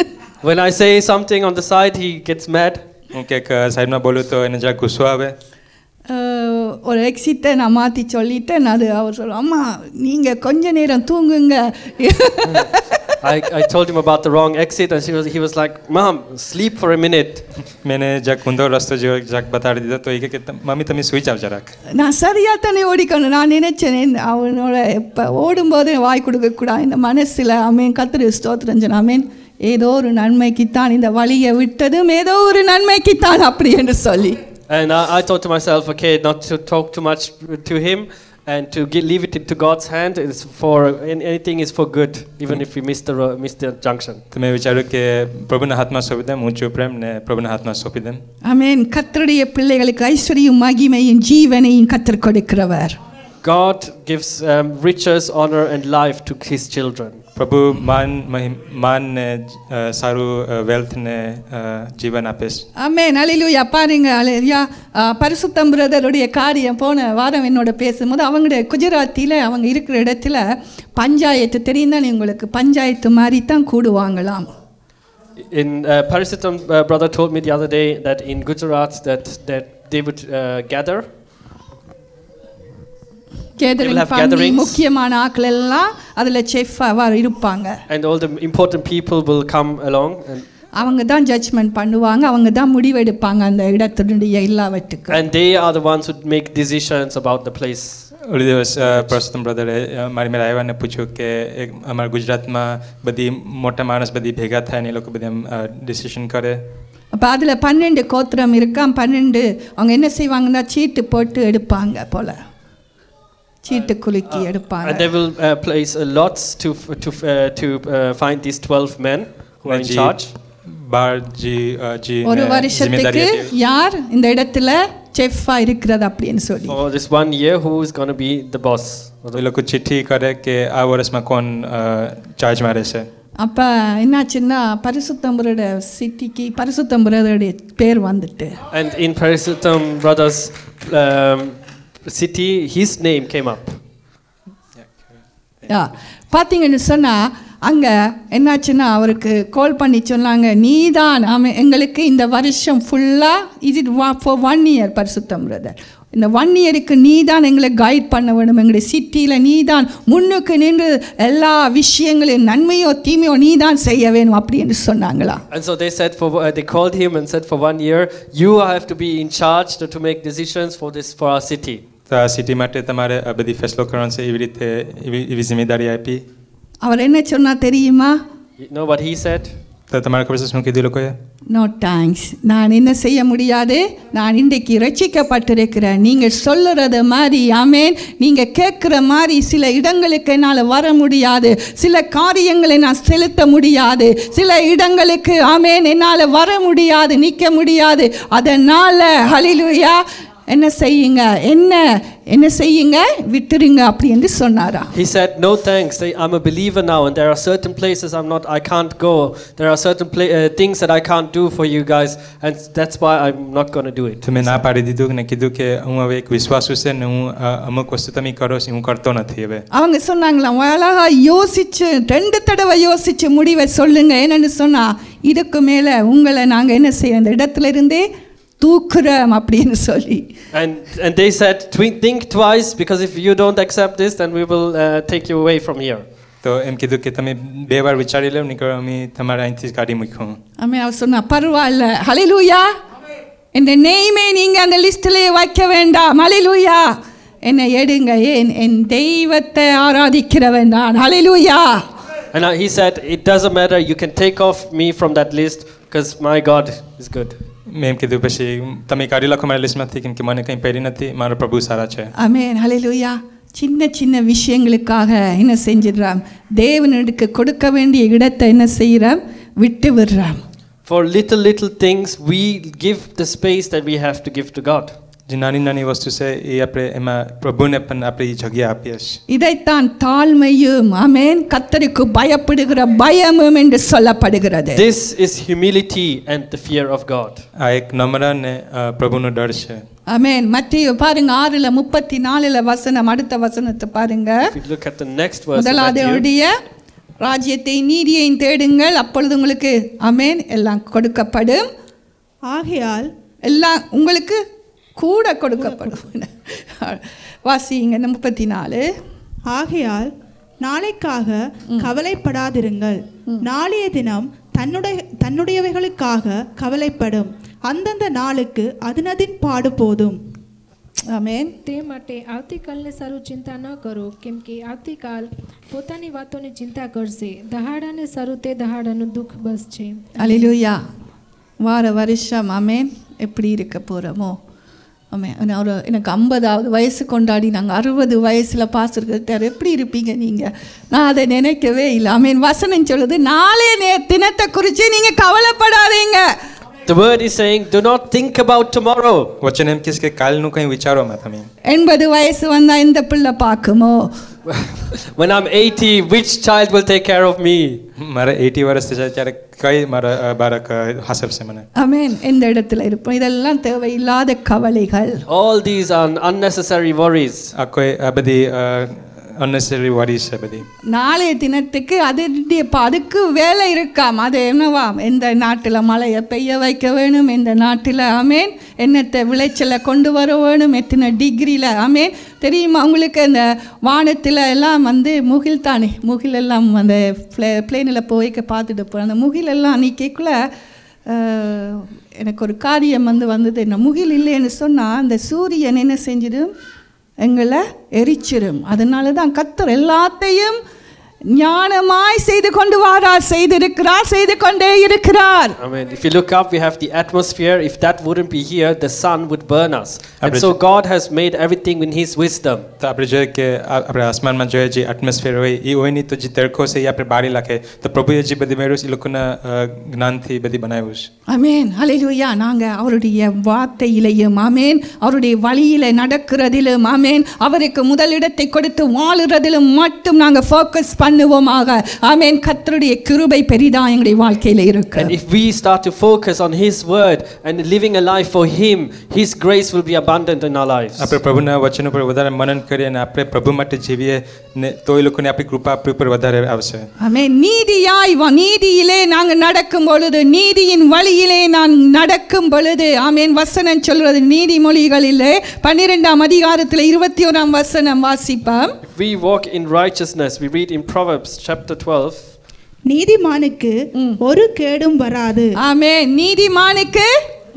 When I say something on the side, he gets mad. હું કંઈક સાઈડમાં બોલું તો એને જરાક ગુસ્સો આવે. ஒரு எக்ஸிட்டை நான் மாற்றி சொல்லிட்டேன். அது அவர் சொல்ல, அம்மா நீங்கள் கொஞ்ச நேரம் தூங்குங்க. I told him about the wrong exit and he was like, Mom, sleep for a minute. मैंने जग कुंदो रस्तो जो जग बता दिया तो ये कि मम्मी तमी स्विच आव जरा. நான் சரியா தானே ஓடிக்கணும். நான் நினைச்சேன் அவனோட இப்போ ஓடும்போது வாய் கொடுக்கக்கூடாது. இந்த மனசில் ஆமென் கர்த்தருக்கு ஸ்தோத்திரம் சொன்னேன். ஆமென் ஏதோ ஒரு நன்மைக்குத்தான் இந்த வழியை விட்டதும் ஏதோ ஒரு நன்மைக்குத்தான் அப்படி என்று சொல்லி. And I thought to myself, okay, not to talk too much to him and to leave it into God's hand. It's for anything is for good, even if we miss the junction. तो मैं विचारू के प्रभुना हाथमा सौंपी दें, मुझे प्रेम ने प्रभुना हाथमा सौंपी दें. ஆமென். கர்த்தருடைய பிள்ளைகளுக்கு ஐஸ்வரியும் மகிமையும் ஜீவனையும் கர்த்தர் கொடுக்கிறவர். God gives riches, honor and life to his children. प्रभु मान ने सारू वेल्थ ने जीवन आपे. ஆமென் ஹல்லேலூயா. பாருங்க ஹல்லேலூயா. பரிசுத்தம் பிரதருடைய காரியம் போன வாரம் என்னோட பேசும்போது அவங்களுடைய குஜராத்தியில் அவங்க இருக்கிற இடத்துல பஞ்சாயத்து தெரியும் தானே உங்களுக்கு, பஞ்சாயத்து மாதிரி தான் கூடுவாங்களாம். In Parisitam, brother told me the other day that in Gujarat that they would gather. Gathering have பண்ணி gatherings. முக்கியமான ஆட்கள் எல்லாம் அதில் செஃப்பாக இருப்பாங்க. And all the important people will come along. And அவங்க தான் ஜட்ஜ்மெண்ட் பண்ணுவாங்க, அவங்க தான் முடிவெடுப்பாங்க அந்த இடத்தினுடைய எல்லாவற்றுக்கும். And they are the ones who make decisions about the place. ઓલી દિવસ પરસોત્તમ બ્રધરે મારી મેં આવ્યા ને પૂછ્યું કે અમારા ગુજરાતમાં બધી મોટા માણસ બધી ભેગા થાય ને એ લોકો બધી ડિસિશન કરે. அப்போ அதில் 12 கோத்திரம் இருக்கான். 12 அவங்க என்ன செய்வாங்கன்னா சீட்டு போட்டு எடுப்பாங்க போல, சீட்டு குலுக்கி எடுப்பாங்க. And they will place lots to find these 12 men who are in charge. ஒரு வருஷத்துக்கு யார் இந்த இடத்துல செஃப்பா இருக்கிறது அப்படின்னு சொல்லி. For this 1 year who is going to be the boss? એ લોકો ચિઠ્ઠી કરે કે આ વર્ષમાં કોણ ચાર્જમાં રહેશે. அப்போ என்னாச்சுன்னா பரிசுத்தம்பரோட சிட்டிக்கு பரிசுத்தம்பரோடைய பேர் வந்துட்டு. And in Parisutam brothers city his name came up. பார்த்தீங்கன்னு சொன்னால் அங்கே என்னாச்சுன்னா அவருக்கு கால் பண்ணி சொன்னாங்க, நீதான் எங்களுக்கு இந்த வருஷம் ஃபுல்லாக இது ஃபார் 1 year பரிசுத்தம் பிரதர், இந்த 1 yearக்கு நீ தான் எங்களை கைட் பண்ண வேணும், எங்களுடைய சிட்டியில் நீ தான் முன்னுக்கு நின்று எல்லா விஷயங்களையும் நன்மையோ தீமையோ நீ தான் செய்ய வேணும் அப்படின்னு சொன்னாங்களா. And so they said they called him and said for 1 year you have to be in charge to make decisions for our city. City માટે તમારે બધી ફેસલો કરવાનો છે, એવી રીતે એવી જિમ્મેદારી આપી. அவர் என்ன சொன்னா தெரியுமா? You know what he said? તો તમારે ખબર છે શું કીધું લોકોએ? நோ தேங்க்ஸ், நான் என்ன செய்ய முடியாது, நான் இன்றைக்கு ரட்சிக்கப்பட்டிருக்கிறேன், நீங்கள் சொல்லுறது மாதிரி ஆமேன், நீங்கள் கேட்குற மாதிரி சில இடங்களுக்கு என்னால் வர முடியாது, சில காரியங்களை நான் செலுத்த முடியாது, சில இடங்களுக்கு ஆமேன் என்னால் வர முடியாது, நிற்க முடியாது, அதனால் ஹல்லேலூயா என்ன செய்யுங்க, என்ன செய்யுங்க, விட்டுருங்க அப்படி என்று சொன்னாரா. He said no thanks, I'm a believer now and there are certain places I can't go, there are certain things that I can't do for you guys and that's why I'm not going to do it. તમે ના પાડી દીધું ને કીધું કે હું હવે એક વિશ્વાસુ છે ને હું અમુક વસ્તુ તમે કરો છો હું કરતો નથી હવે. அவங்க சொன்னாங்களாம், அழகா யோசிச்சு 2 தடவை யோசிச்சு முடிவை சொல்லுங்க, என்னன்னு சொன்னா இதுக்கு மேலே உங்களை நாங்கள் என்ன செய்ய அந்த இடத்துல இருந்தே தூக்குறோம் அப்படின்னு சொல்லி. And they said think twice because if you don't accept this then we will take you away from here. તો એમ કીધું કે તમે 2 વાર વિચારી લો નીકળો, અમે તમારા અહીંથી કાઢી મૂક્યો. ஆமென். அவர் சொன்னா பரவாயில்ல, ஹல்லேலூயா, இந்த நேமே நீங்க அந்த லிஸ்ட்ல வைக்க வேண்டாம், ஹல்லேலூயா, என்னை எடுங்க, என் தெய்வத்தை ஆராதிக்கிறவன் நான், ஹல்லேலூயா. And he said it doesn't matter, you can take off me from that list because my God is good. મેં એમ કીધું પછી તમે કાઢી લખો મારા લિસ્ટમાંથી કેમ કે મને કંઈ પહેરી નથી, મારો પ્રભુ સારા છે. ஆமென், ஹல்லேலூயா. சின்ன சின்ன விஷயங்களுக்காக என்ன செஞ்சிடறோம், தேவனுக்கு கொடுக்க வேண்டிய இடத்தை என்ன செய்யறோம், விட்டு விடுறோம். For little things we give the space that we have to give to God. જે નાની નાની વસ્તુ છે એ આપણે એમાં પ્રભુને પણ આપણે જગ્યા આપીએ છીએ. இதைத்தான் தாழ்மையும் ஆமென் கர்த்தருக்கு பயப்படுகிற பயமும் என்று சொல்லப்படுகிறது. This is humility and the fear of God. આ એક નમ્ર અને પ્રભુનો ડર છે. ஆமென். மத்தேயு பாருங்க 6:34 வசனம், அடுத்த வசனத்தை பாருங்க. If you look at the next verse, முதலாவதுடைய ராஜ்யத்தை நீதியையும் தேடுங்கள், அப்பொழுது உங்களுக்கு ஆமென் எல்லாம் கொடுக்கப்படும், ஆகையால் எல்லாம் உங்களுக்கு கூட கொடுக்கப்படும். வாசிங்க 34. ஆகையால் நாளைக்காக கவலைப்படாதிருங்கள், நாளைய தினம் தன்னுடையவைகளுக்காக கவலைப்படும், அந்தந்த நாளுக்கு அதனதின் பாடு போதும். આમેન. તે માટે આવતીકાલને સારું ચિંતા ન કરો, કેમ કે આવતીકાલ પોતાની વાતોની ચિંતા કરશે, દહાડાને સારું તે દહાડાનું દુઃખ બસ છે. அல்லேலூயா. வார வருஷம் ஆமென் எப்படி இருக்க போகிறோமோ, ஆமென். எனக்கு 50வது வயசு கொண்டாடி நாங்கள் 60 வயசில் பாஸ்டர் எப்படி இருப்பீங்க நீங்கள், நான் அதை நினைக்கவே இல்லை. ஆமென். வசனம் சொல்லுது நாளே தினத்தை குறித்து நீங்கள் கவலைப்படாதீங்க. The word is saying do not think about tomorrow. વચન એમ કહે છે કે કાલનું કંઈ વિચારો માં તમે. 80 વયસ વંદા இந்த பிள்ளை பார்க்குமோ, when I'm 80 which child will take care of me? મારા 80 વર્ષ થશે ત્યારે કઈ મારા બાળક હસબશે મને. ஆமென். எந்த இடத்துல இருப்போம், இதெல்லாம் தேவையில்லாத கவலைகள். All these are unnecessary worries. આ કોઈ આ બધી unnecessary worries છે બધી. நாளைய தினத்துக்கு அதுக்கு வேலை இருக்காம். அது என்னவாம், எந்த நாட்டில் மழையை பெய்ய வைக்க வேணும், எந்த நாட்டில் ஆமேன் என்னத்தை விளைச்சலை கொண்டு வர வேணும், எத்தனை டிகிரியில் ஆமேன் தெரியுமா உங்களுக்கு. அந்த வானத்தில் எல்லாம் வந்து முகில் தானே, முகில் எல்லாம் அந்த பிளேனில் போய்க்க பார்த்துட்டு போகிறேன். அந்த முகிலெல்லாம் நிற்கக்குள்ள எனக்கு ஒரு காரியம் வந்தது. என்ன முகில் இல்லைன்னு சொன்னால் அந்த சூரியன் என்ன செஞ்சிடும், எங்களை எரிச்சிடும். அதனால தான் கர்த்தர் எல்லாத்தையும் ஞானமாய் செய்து கொண்டு வாரார், செய்திருக்கிறார், செய்து கொண்டே இருக்கிறார். Amen. If you look up, we have the atmosphere. If that wouldn't be here, the sun would burn us. And so God has made everything in His wisdom. તો આપણે જોઈએ કે આપણે આસમાનમાં જોઈએ જે એટમોસ્ફિયર હોય એ હોય નહીં, તો જે તડકો છે એ આપણે બાળી નાખે. તો પ્રભુએ જે બધી મેળવ્યું એ લોકોના જ્ઞાનથી બધી બનાવ્યું છે. ஆமென், ஹல்லேலூயா. நாங்கள் அவருடைய வார்த்தையிலையும் ஆமென், அவருடைய வழியிலே நடக்கிறதிலும் ஆமென், அவருக்கு முதலிடத்தை கொடுத்து வாழுறதிலும் மட்டும் நாங்கள் ஃபோக்கஸ் பண்ணுவோமாக. ஆமென். கர்த்தருடைய கிருபை பெரிதா எங்களுடைய வாழ்க்கையில இருக்கு. And if we start to focus on His word and living a life for Him, His grace will be abundant in our lives. આપણે પ્રભુના વચન ઉપર વધારે મનન કરીએ અને આપણે પ્રભુ માટે જીવીએ ને તો એ લોકોને આપણી કૃપા આપણી ઉપર વધારે આવશે. ஆமென். நீதியிலே நாங்கள் நடக்கும் பொழுது, நீதியின் வழியிலே நான் நடக்கும் பொழுது ஆமென். வசனம் சொல்றது நீதிமொழிகளிலே 12ஆம் அதிகாரத்தில் 21ஆம் வசனம் வாசிப்போம். If we walk in righteousness, we read in Proverbs chapter 12. நீதிமானுக்கு ஒரு கேடும் வராது. ஆமென். நீதிமானுக்கு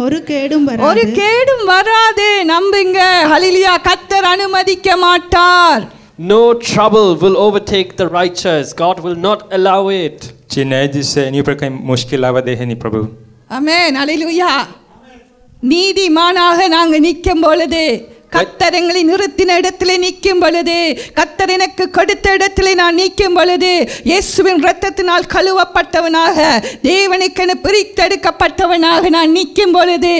ஒரு கேடும் வராது. ஒரு கேடும் வராது. நம்புங்க. ஹல்லேலூயா. கர்த்தர் அனுமதிக்க மாட்டார். No trouble will overtake the righteous. God will not allow it. જે ન્યાયાધીશ છે એની ઉપર કંઈ મુશ્કેલ આવવા દે નહીં પ્રભુ. ஆமென். ஹல்லேலூயா. நீதிமானாக நாங்கள் நிற்கும் பொழுது, கர்த்தர் எங்களை நிறுத்தின இடத்திலே நிற்கும் பொழுது, கர்த்தர் எனக்கு கொடுத்த இடத்திலே நான் நிற்கும் பொழுது, இயேசுவின் இரத்தத்தினால் கழுவப்பட்டவனாக, தேவனுக்கென பிரித்தெடுக்கப்பட்டவனாக நான் நிற்கும் பொழுது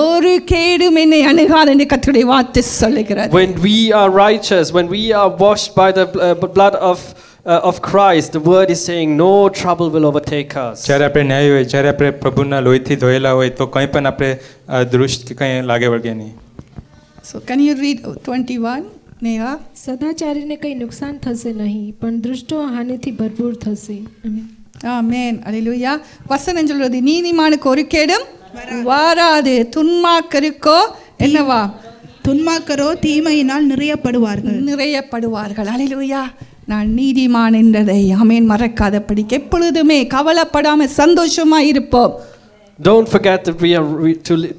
ஒரு கேடும் என்னை அணுகாது என்று கர்த்தருடைய வார்த்தை சொல்லுகிறது. When we are righteous, when we are washed by the blood of Christ, the word is saying no trouble will overtake us. જ્યારે આપણે ન્યાય હોય, જ્યારે આપણે પ્રભુના લોહીથી ધોયેલા હોય તો કંઈ પણ આપણે દૃષ્ટ કે કંઈ લાગે વળગે નહીં. So can you read 21 Neha? સદાચારીને કંઈ નુકસાન થશે નહીં, પણ દુષ્ટો હાનિથી ભરપૂર થશે. ஆமென். அல்லேலூயா. வசனம் சொல்றது நீதிமானுக்கு ஒரு கேடும் வராது, துன்மார்க்கருக்கோ என்னவா, துன்மார்க்கரோ தீமையினால் நிறையப்படுவார்கள். அல்லேலூயா. நான் நீதிமான் என்றதை ஆமென் மறக்காதபடிக்கு எப்பொழுதுமே கவலைப்படாம சந்தோஷமா இருப்போம். Don't forget that we are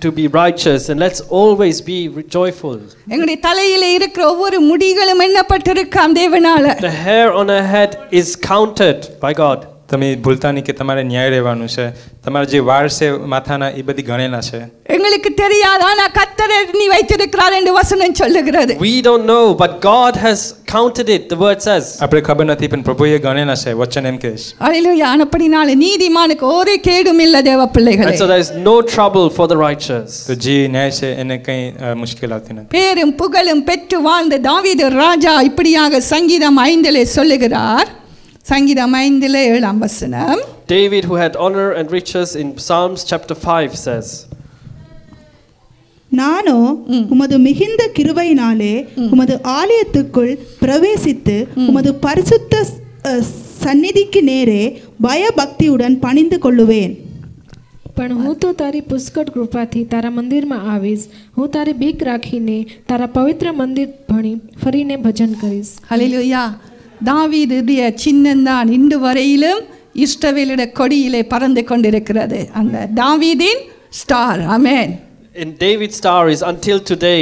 to be righteous, and let's always be joyful. எங்களுடைய தலையிலே இருக்கிற ஒவ்வொரு முடிகளும் எண்ணப்பட்டிருக்காம் தேவனால. The hair on our head is counted by God. તમે ભૂલતા નહીં કે તમારે ન્યાય રહેવાનું છે. તમારા જે વાળ છે માથાના એ બધી ગણેલા છે. எங்களுக்கு தெரியாது, ஆனா கர்த்தர் எண்ணி வைத்திருக்கிறார் என்று வசனம் சொல்லுகிறது. We don't know, but God has counted it, the word says. આપણે ખબર નથી પણ પ્રભુએ ગણેલા છે, વચન એમ કહે છે. அல்லேலூயா. அப்படினால நீதிமானுக்கு ஒரு கேடும் இல்ல தேவ பிள்ளைகளே. And so there is no trouble for the righteous. તો જે ન્યાય છે એને કંઈ મુશ્કેલ આવતી નથી. பேரும் புகழும் பெற்று வாழ்ந்த தாவீது ராஜா இப்படியாக சங்கீதம் 5 சொல்லுகிறார். சங்கீதம் 5:7 வசனம். David, who had honor and riches, in Psalms chapter 5 says, நானோ உமது மிகுந்த கிருபையினாலே உமது ஆலயத்துக்குள் பிரவேசித்து உமது பரிசுத்த சந்நிதிக்கு நேரே பயபக்தியுடன் பணிந்து கொள்ளுவேன். પણ હું તો તારી પુષ્કળ કૃપાથી તારા મંદિરમાં આવીશ. હું તારી બીક રાખીને તારા પવિત્ર મંદિર ફરીને ભજન કરીશ. ஹல்லேலூயா. தாவீதுடைய சின்னந்தான் இன்று வரையிலும் இஸ்ரவேலுடைய கொடியிலே பறந்து கொண்டிருக்கிறது. அந்த தாவீதின் star. Amen. And David's star is until today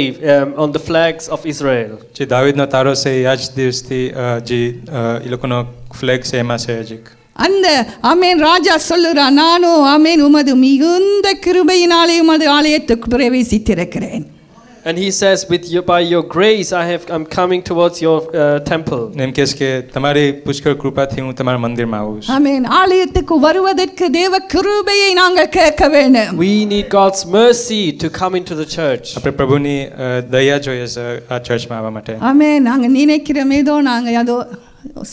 on the flags of Israel. જે દાવીદનો તારો છે એ આજ દિવસથી જે એ લોકોનો ફ્લેગ છે એમાં છે હજી. அந்த ஆமென் ராஜா சொல்லுறா, நானும் ஆமென் உமது மிகுந்த கிருபையினாலே உமது ஆலயத்துக்கு பிரவேசித்திருக்கிறேன். And he says, by your grace I'm coming towards your temple. એમ કહે છે કે તમારી પુષ્કળ કૃપાથી હું તમારા મંદિરમાં આવું છું. ஆமென். ஆலயத்துக்கு வருவதற்கு தேவ கிருபையை நாங்கள் கேட்க வேண்டும். We need God's mercy to come into the church. આપણે પ્રભુની દયા જોઈએ છે આ ચર્ચમાં આવવા માટે. ஆமென். நாங்கள் நினைக்கிறோம் ஏதோ நாங்கள் அதோ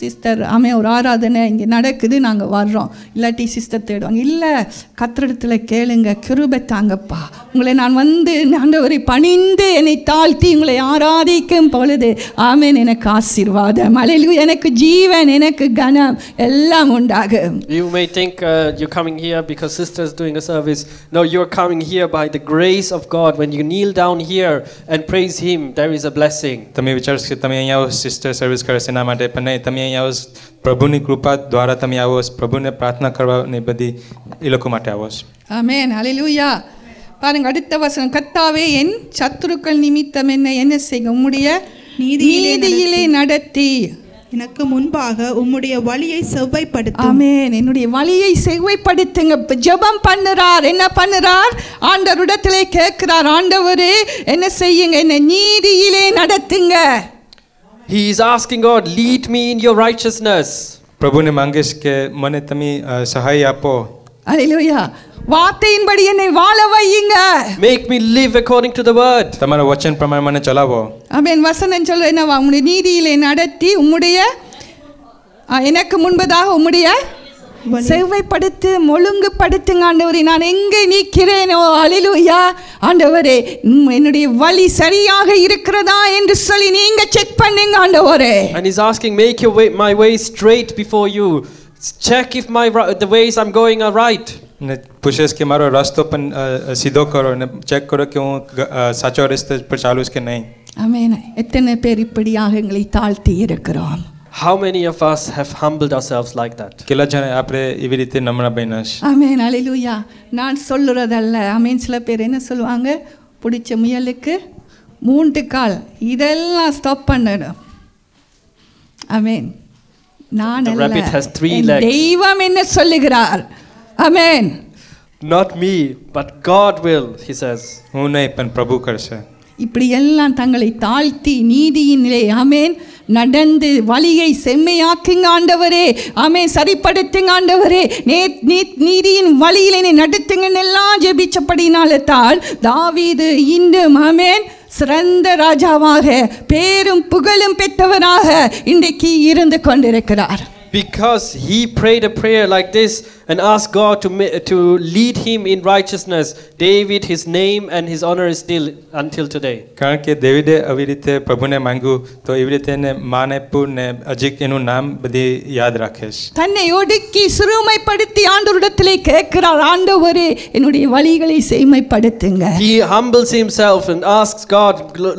சிஸ்டர் ஒரு ஆராதனை இங்கே நடக்குது நாங்கள் வர்றோம், இல்லாட்டி சிஸ்டர் தேடுவாங்க. இல்லை, கத்திரத்தில் கேளுங்க, கிருபை தாங்கப்பா, உங்களை நான் வந்து ஆண்டவரை பணிந்து என்னை தாழ்த்தி உங்களை ஆராதிக்கும் பொழுது ஆமென், எனக்கு ஆசீர்வாதம், அல்லேலூயா, எனக்கு ஜீவன், எனக்கு கனம் எல்லாம் உண்டாகும். You may think you're coming here because sister is doing a service. No, you're coming here by the grace of God. When you kneel down here and praise Him, there is a blessing. તમે વિચારશો કે તમે અહીંયા આવો sister service કરે છે એના માટે, પણ નહીં, તમે અહીંયા આવો પ્રભુની કૃપા દ્વારા તમે આવો પ્રભુને પ્રાર્થના કરવા ને બધી એ લોકો માટે આવો છો. ஆமென், அல்லேலூயா. பாருங்க அடுத்த வசனம், கர்த்தாவே என் சத்துருக்கள் நிமித்தம் என்ன செய்ய உம்முடைய நீதியிலே நடத்தி எனக்கு முன்பாக உம்முடைய வழியை செவ்வைப்படுத்தும். ஆமென், என்னுடைய வழியை செவ்வைப்படுத்துங்க. ஜெபம் பண்ணுறார், என்ன பண்ணுறார்? ஆண்டவரிடத்திலே கேட்கிறார், ஆண்டவரே என்ன செய்யுங்க, என்ன நீதியிலே நடத்துங்க. He is asking God, lead me in your righteousness. પ્રભુને માંગે છે કે મને તમે સહાય આપો. அல்லேலூயா. வார்த்தையின்படி என்னை வாழ வையுங்க. Make me live according to the word. તમારા વચન પ્રમાણે મને ચલાવો. ஆமென். வசனம் சொல்ல என்னவா? உம்முடைய நீதியிலே நடத்தி உம்முடைய எனக்கு முன்பதாக உம்முடைய செவ்வைப்படுத்து, ஒழுங்குபடுத்துங்க ஆண்டவரே. நான் எங்கே நிற்கிறேனோ, அல்லேலூயா, ஆண்டவரே என்னுடைய வழி சரியாக இருக்கிறதா என்று சொல்லி நீங்க செக் பண்ணுங்க ஆண்டவரே. And he's asking, make your way, my way straight before you. Check if the ways I'm going are right. ને પૂછે છે કે મારો રસ્તો પણ સીધો કરો ને ચેક કરો કે હું સાચો રસ્તે પર ચાલું છું કે નહીં. ஆமென். எத்தனை பேர் இப்படியாக எங்களை தாழ்த்தி இருக்கிறோம்? How many of us have humbled ourselves like that? કેટલા જણ આપણે એવી રીતે નમ્ર બન્યા છે. ஆமென், அல்லேலூயா. நான் சொல்லுறதல்ல, ஆமென். சில பேர் என்ன சொல்லுவாங்க, பிடிச்ச முயலுக்கு 3 கால், இதெல்லாம் ஸ்டாப் பண்ணணும். ஆமென். நான் The rabbit has 3 அல்ல, legs. தெய்வம் என்ன சொல்லுகிறார்? ஆமென். Not me, but God will, he says. હું નહીં પણ પ્રભુ કરશે. இப்படி எல்லாம் தங்களை தாழ்த்தி நீதியினிலே ஆமென் நடந்து வழியை செம்மையாக்குங்க ஆண்டவரே, ஆமென், சரிப்படுத்துங்க ஆண்டவரே, நீதியின் வழியிலே நடத்துங்கன்னு எல்லாம் ஜெபிச்சபடினால தான் தாவீது இன்னும் ஆமென் சிறந்த ராஜாவாக பேரும் புகழும் பெற்றவராக இன்றைக்கு இருந்து கொண்டிருக்கிறார். Because he prayed a prayer like this and asked God to lead him in righteousness, David, his name and his honor is still until today. કારણ કે દેવીડે આવી રીતે પ્રભુને માંગ્યું તો એવી રીતે એને માને પૂને અજીક એનું નામ બધી યાદ રાખે છે. தன்னை ஒடுக்கி சிறுமைப்படுத்தி ஆண்டவரிடத்திலே கேட்கிறார், ஆண்டவரே என்னுடைய வழிகளை செம்மைப்படுத்துங்க. He humbles himself and asks God,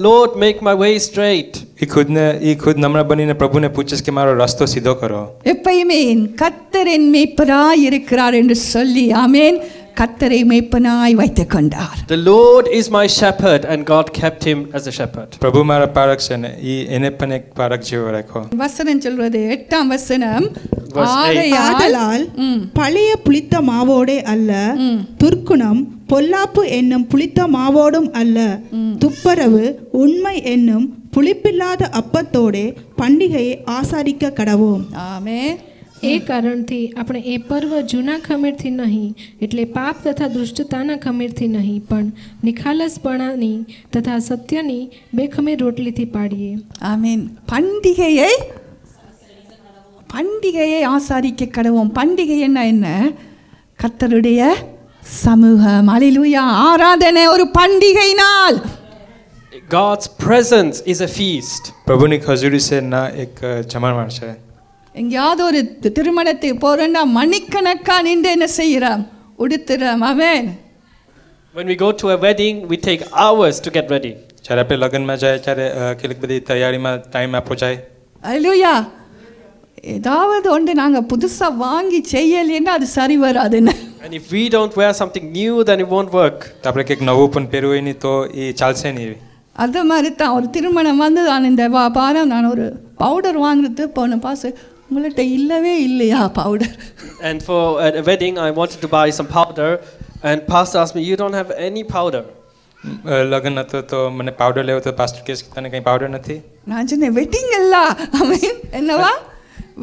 Lord, make my way straight. એ ખુદ નમ્ર બનીને પ્રભુને પૂછે છે કે મારો રસ્તો સીધો કરો. எப்பயுமே கர்த்தர் என் மேய்ப்பராய் இருக்கிறார் என்று சொல்லி ஆமென் கர்த்தரை மேய்ப்பனாய் வைத்துக் கொண்டார். The Lord is my shepherd and God kept him as a shepherd. પ્રભુ મારા પારક છે ને એને પણ એક પારક જેવો રાખ્યો. வசனம் சொல்வது 8ஆம் வசனம், ஆதலால் பழைய புளித்த மாவோடே அல்ல, துர்க்குணம் பொல்லாப்பு என்னும் புளித்த மாவோடும் அல்ல, துப்பரவு உண்மை என்னும் પુલિપિલ્લાદ અપ્પતોડે પંડિகையை આસારિક કરાવો. આમેન. એ કારણથી આપણે એ પર્વ જૂના ખમીરથી નહીં એટલે પાપ તથા દુષ્ટતાના ખમીરથી નહીં પણ નિખાલસપણાની તથા સત્યની બેખમીર રોટલીથી પાડીએ. ஆமென். பண்டிகையை ஆசாரிக்க கடவோம். பண்டிகை என்ன? கர்த்தருடைய சமூகம். அல்லேலூயா. ஆராதனை ஒரு பண்டிகை நாள். God's presence is a feast. પ્રભુની ખજૂરી છે ના એક જમણવાર છે. எங்கேயாவது ஒரு திருமணத்துக்கு போறோம்னா மணிக்கணக்கா நின்று என்ன செய்யறோம்? உடுத்துறோம். ஆமென். When we go to a wedding, we take hours to get ready. જ્યારે આપણે લગ્નમાં જાય ત્યારે કેટલીક બધી તૈયારીમાં ટાઈમ આપવો જાય. அல்லேலூயா. ஏதாவது ஒன்று நாங்கள் புதுசாக வாங்கி செய்யலைன்னா அது சரி வராதுன்னு. And if we don't wear something new, then it won't work. તો આપણે કંઈક નવું પણ પહેરવું હોય નહીં તો એ ચાલશે નહીં. அது மாதிரி தான் ஒரு திருமணம் வந்து நான் இந்த வாரம் நான் ஒரு பவுடர் வாங்குறது போன பாசு உங்கள்கிட்ட இல்லவே இல்லையா powder. And for a wedding, I wanted to buy some powder, and pastor asked me, "You don't have any powder." લગ્ન હતો તો મને પાવડર લેવો તો પાસ્ટર કહે છે તને કંઈ પાવડર નથી. நான் சொன்னேன் வெட்டிங் எல்லாம் ஆமென் என்னவா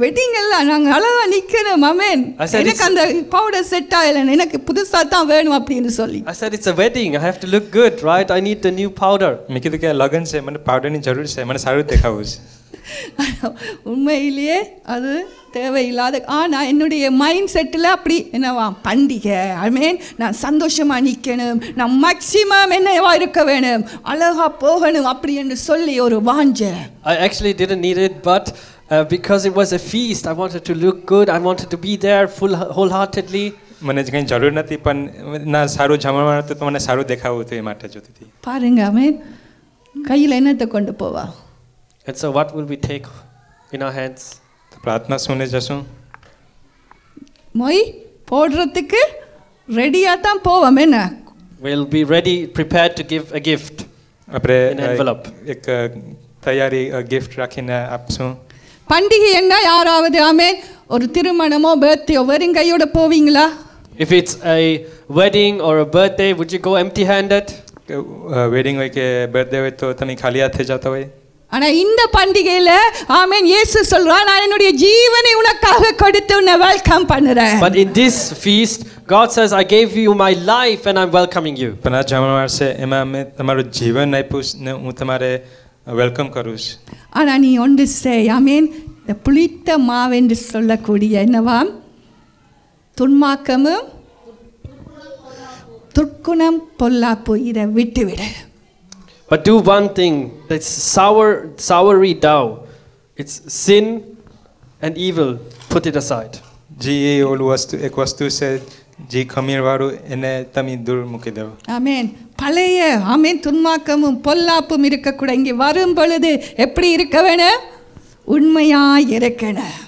வெட்டிங் எல்லாம் நாங்கள் அழகா நிற்கணும் ஆமென் எனக்கு அந்த பவுடர் செட் ஆகலை எனக்கு புதுசாக தான் வேணும் அப்படின்னு சொல்லி. I said it's a wedding, I have to look good, right? I need the new powder. મેં કીધું કે લગ્ન છે મને પાવડરની જરૂર છે મને સારું દેખાવું છે. உண்மையிலேயே அது தேவையில்லாத. ஆனால் என்னுடைய மைண்ட் செட்டில் அப்படி என்னவா பண்டிகை, ஐ மீன் நான் சந்தோஷமாக நிற்கணும், நான் மேக்சிமம் என்னவா இருக்க வேணும், அழகாக போகணும் அப்படி என்று சொல்லி ஒரு வாஞ்ச. I actually didn't need it, but because it was a feast, I wanted to look good, I wanted to be there wholeheartedly. મને કંઈ જરૂર નથી, પણ ના સારું જમણવાર હતું તો મને સારું દેખાવું હતું, એ માટે જોતી હતી. பாருங்க, ஆமென். கையில் என்னத்தை கொண்டு போவா? And so what will we take in our hands? પ્રાર્થના સુને જશું. மொய் போடுறதுக்கு ரெடியாக தான் போவோம். என்ன We'll be ready, prepared to give a gift. આપણે In an envelope. એક તૈયારી ગિફ્ટ રાખીને આપશું. பண்டிகை என்ன யாராவது ஆமென் ஒரு திருமணமோ பர்த்டேயோ வெறும் கையோட போவீங்களா? If it's a wedding or a birthday, would you go empty-handed? Wedding હોય કે બર્થડે હોય તો તમે ખાલી હાથે જતા હોય. ஆனா இந்த பண்டிகையில ஆமென் இயேசு சொல்றார், நான் என்னுடைய ஜீவனை உனக்காக கொடுத்து உன்னை வெல்கம் பண்ணுறேன். But in this feast, God says, I gave you my life and I'm welcoming you. પણ આ જમણવાર છે એમાં અમે તમારું જીવન આપ્યું ને હું તમારે વેલકમ કરું છું. ஆனா நீ ஒன்று செய், ஆமென் இந்த புளித்த மாவென்று சொல்லக்கூடிய என்னவாம் துன்மாக்கமும் துர்க்குணம் பொல்லாப்பு இதை விட்டுவிடு. But do one thing, that's soury dough. It's sin and evil. Put it aside. જે એ ઓલું વસ્તુ એક વસ્તુ છે જે ખમીરવાળું એને તમે દૂર મૂકી દો. ஆமென். பழைய ஆமென் துன்மாக்கமும் பொல்லாப்பும் இருக்கக்கூட இங்கே வரும் பொழுது எப்படி இருக்க வேணும்? உண்மையாய் இருக்கணும்.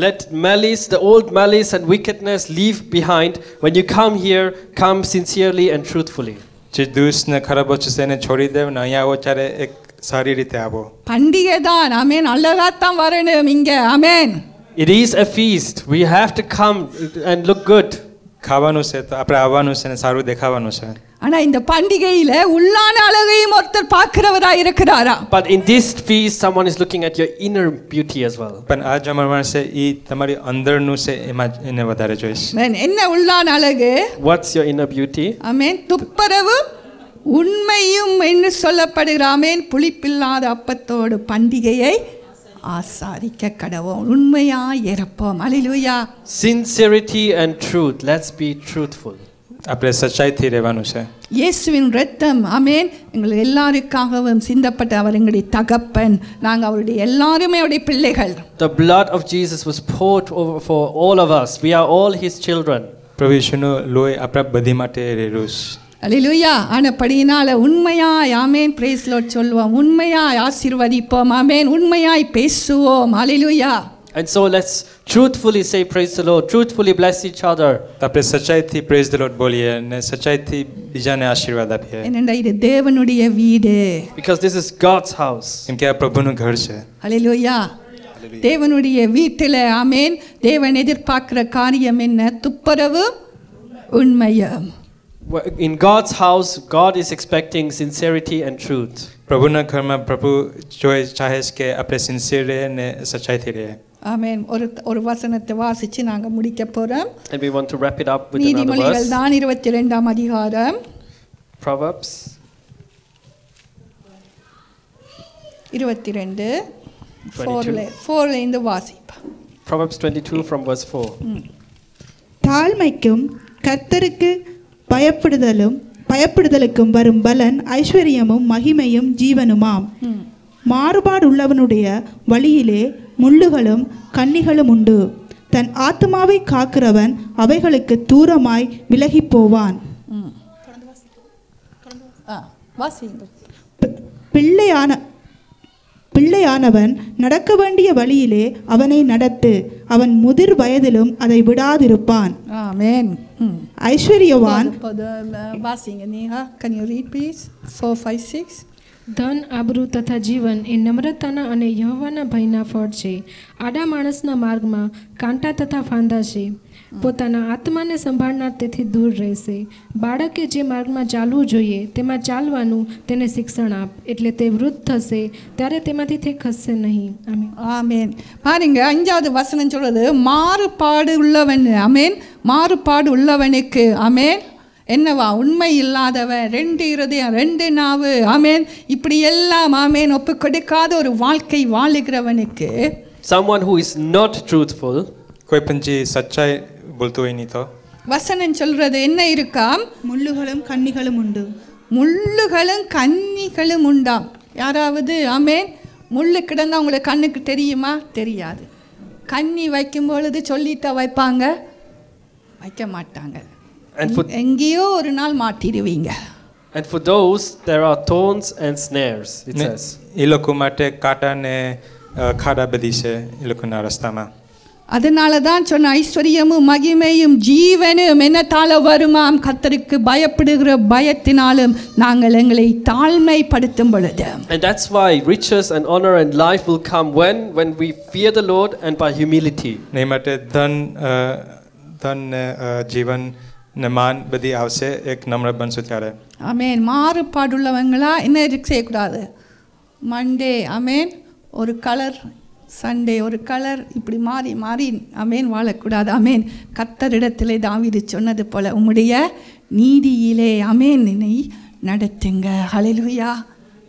Let malice, the old malice and wickedness leave behind. When you come here, come sincerely and truthfully. જે દુષ્ટ ને ખરાબ વસ્તુ છે એને છોડી દેવ ને અહીંયા આવો ત્યારે એક સારી રીતે આવો. பண்டிகை தான் ஆமென், அழகாத்தான் வரணும் இங்க. ஆமென். It is a feast. We have to come and look good. ખાવાનું છે તો આપણે આવવાનું છે ને સારું દેખાવાનું છે. ஆனா இந்த பண்டிகையில உள்ளான அழகையும் ஒருத்தர் பார்க்கிறவரா இருக்கிறாரா? But in this feast, someone is looking at your inner beauty as well. પણ આ જમણવાર છે એ તમારી અંદરનું છે એમાં એને વધારે જોઈશ. என்ன உள்ளான அழகு? What's your inner beauty? ஆமென். துப்பரவு உண்மையும் என்று சொல்லப்படுகிற ஆமென் புளிப்பில்லாத அப்பத்தோடு பண்டிகையை ஆசாரிக்க கடவோம். உண்மையாய் இருப்போம். அல்லேலூயா. Sincerity and truth. Let's be truthful. આપણે સચ્ચાઈથી રહેવાનું છે. இயேசுவின் இரத்தம் ஆமென் எங்கள் எல்லாருக்காகவும் சிந்தப்பட்ட அவர் எங்களுடைய தகப்பன், நாங்கள் அவருடைய எல்லாருமே அவருடைய பிள்ளைகள். The blood of Jesus was poured over for all of us. We are all his children. પ્રભુ ઈસુનું લોહી આપણા બધી માટે રેડ્યું છે. அல்லேலூயா. ஆனபடியினால உண்மையாய் ஆமென் பிரேஸ் லார்ட் சொல்வோம், உண்மையாய் ஆசீர்வதிப்போம், ஆமென் உண்மையாய் பேசுவோம். அல்லேலூயா. And so let's truthfully say praise the Lord, truthfully bless each other. આપણે સચ્ચાઈથી પ્રેઝ ધ લોર્ડ બોલીએ અને સચ્ચાઈથી બીજાને આશીર્વાદ આપીએ. என்னடா இது தேவனுடைய வீடு. Because this is God's house. કેમ કે આ પ્રભુનું ઘર છે. அல்லேலூயா. தேவனுடைய வீட்டில் ஆமென் தேவன் எதிர்பார்க்கிற காரியம் என்ன? துப்பரவு உண்மையும். In God's house, God is expecting sincerity and truth. પ્રભુના ઘરમાં પ્રભુ ચાહે છે કે આપણે સિન્સિયર રહીએ અને સચ્ચાઈથી રહીએ. ஆமென். ஒரு வசனத்தை வாசிச்சு நாங்க முடிக்க போறோம். And we want to wrap it up with another நீதிமொழிகள் verse. தான் 22ஆம் அதிகாரம் Proverbs 22 4ல இந்த வாசிப்பா. Proverbs 22 from verse 4. தாழ்மைக்கும் கர்த்தருக்கு பயப்படுதலுக்கும் வரும் பலன் ஐஸ்வர்யமும் மகிமையும் ஜீவனுமாம். மாறுபாடு உள்ளவனுடைய வழியிலே முள்ளுகளும் கண்ணிகளும் உண்டு. தன் ஆத்மாவை காக்கிறவன் அவைகளுக்கு தூரமாய் விலகி போவான். பிள்ளையானவன் நடக்க வேண்டிய வழியிலே அவனை நடத்து, அவன் முதிர் வயதிலும் அதை விடாதிருப்பான். ஆமென். ஐஸ்வர்யவான் வாசிங்க Neha, can you read please 4 5 6. ધન આબરૂ તથા જીવન એ નમ્રતાના અને યહોવાના ભયના ફળ છે. આડા માણસના માર્ગમાં કાંટા તથા ફાંદા છે. પોતાના આત્માને સંભાળનાર તેથી દૂર રહેશે. બાળકે જે માર્ગમાં ચાલવું જોઈએ તેમાં ચાલવાનું તેને શિક્ષણ આપ, એટલે તે વૃદ્ધ થશે ત્યારે તેમાંથી તે ખસશે નહીં. આમેન. ஆமென். பாருங்க 5வது வசனம் சொல்றது மாறுபாடு உள்ளவன். ஆமென். மாறுபாடு உள்ளவனுக்கு ஆமென் என்னவா உண்மை இல்லாதவன், 2 இருதயம் 2 நாவு, ஆமேன், இப்படி எல்லாம் ஆமேன் ஒப்பு கொடுக்காத ஒரு வாழ்க்கை வாழுகிறவனுக்கு, someone who is not truthful, कोई पंजी सच्चाई बोलते हुए नहीं तो வசனம் சொல்றது என்ன இருக்காம்? முள்ளுகளும் கன்னிகளும் உண்டு. முள்ளுகளும் கன்னிகளும் உண்டாம். யாராவது ஆமேன் முள்ளு கிடந்தா உங்களுக்கு கண்ணுக்கு தெரியுமா? தெரியாது. கன்னி வைக்கும் பொழுது சொல்லிட்டா வைப்பாங்க? வைக்க மாட்டாங்க. எங்கேயோ ஒரு நாள் மாட்டிடுவீங்க. And for those there are thorns and snares, it says. ये लोगों माटे काटा ने खाड़ा बदी से ये लोगों ना रास्ता में. அதனால தான் சொன்ன ஐஸ்வர்யமும் மகிமையும் ஜீவனும் என்னத்தால வருமாம்? கர்த்தருக்கு பயப்படுகிற பயத்தினாலும் நாங்கள் எங்களை தாழ்மைப்படுத்தும் பொழுது. And that's why riches and honor and life will come when we fear the Lord and by humility. नहीं माटे धन जीवन नमान बदी आवश्य एक नम्र बन सुचारे. ஆமென். மாறுபாடுள்ளவங்களா என்ன செய்யக்கூடாது? மண்டே ஆமென் ஒரு கலர், சண்டே ஒரு கலர், இப்படி மாறி மாறி ஆமென் வாழக்கூடாது. ஆமென். கர்த்தரிடத்திலே தாவீது சொன்னது போல உம்முடைய நீதியிலே ஆமென் என்னை நடத்துங்க. ஹல்லேலூயா.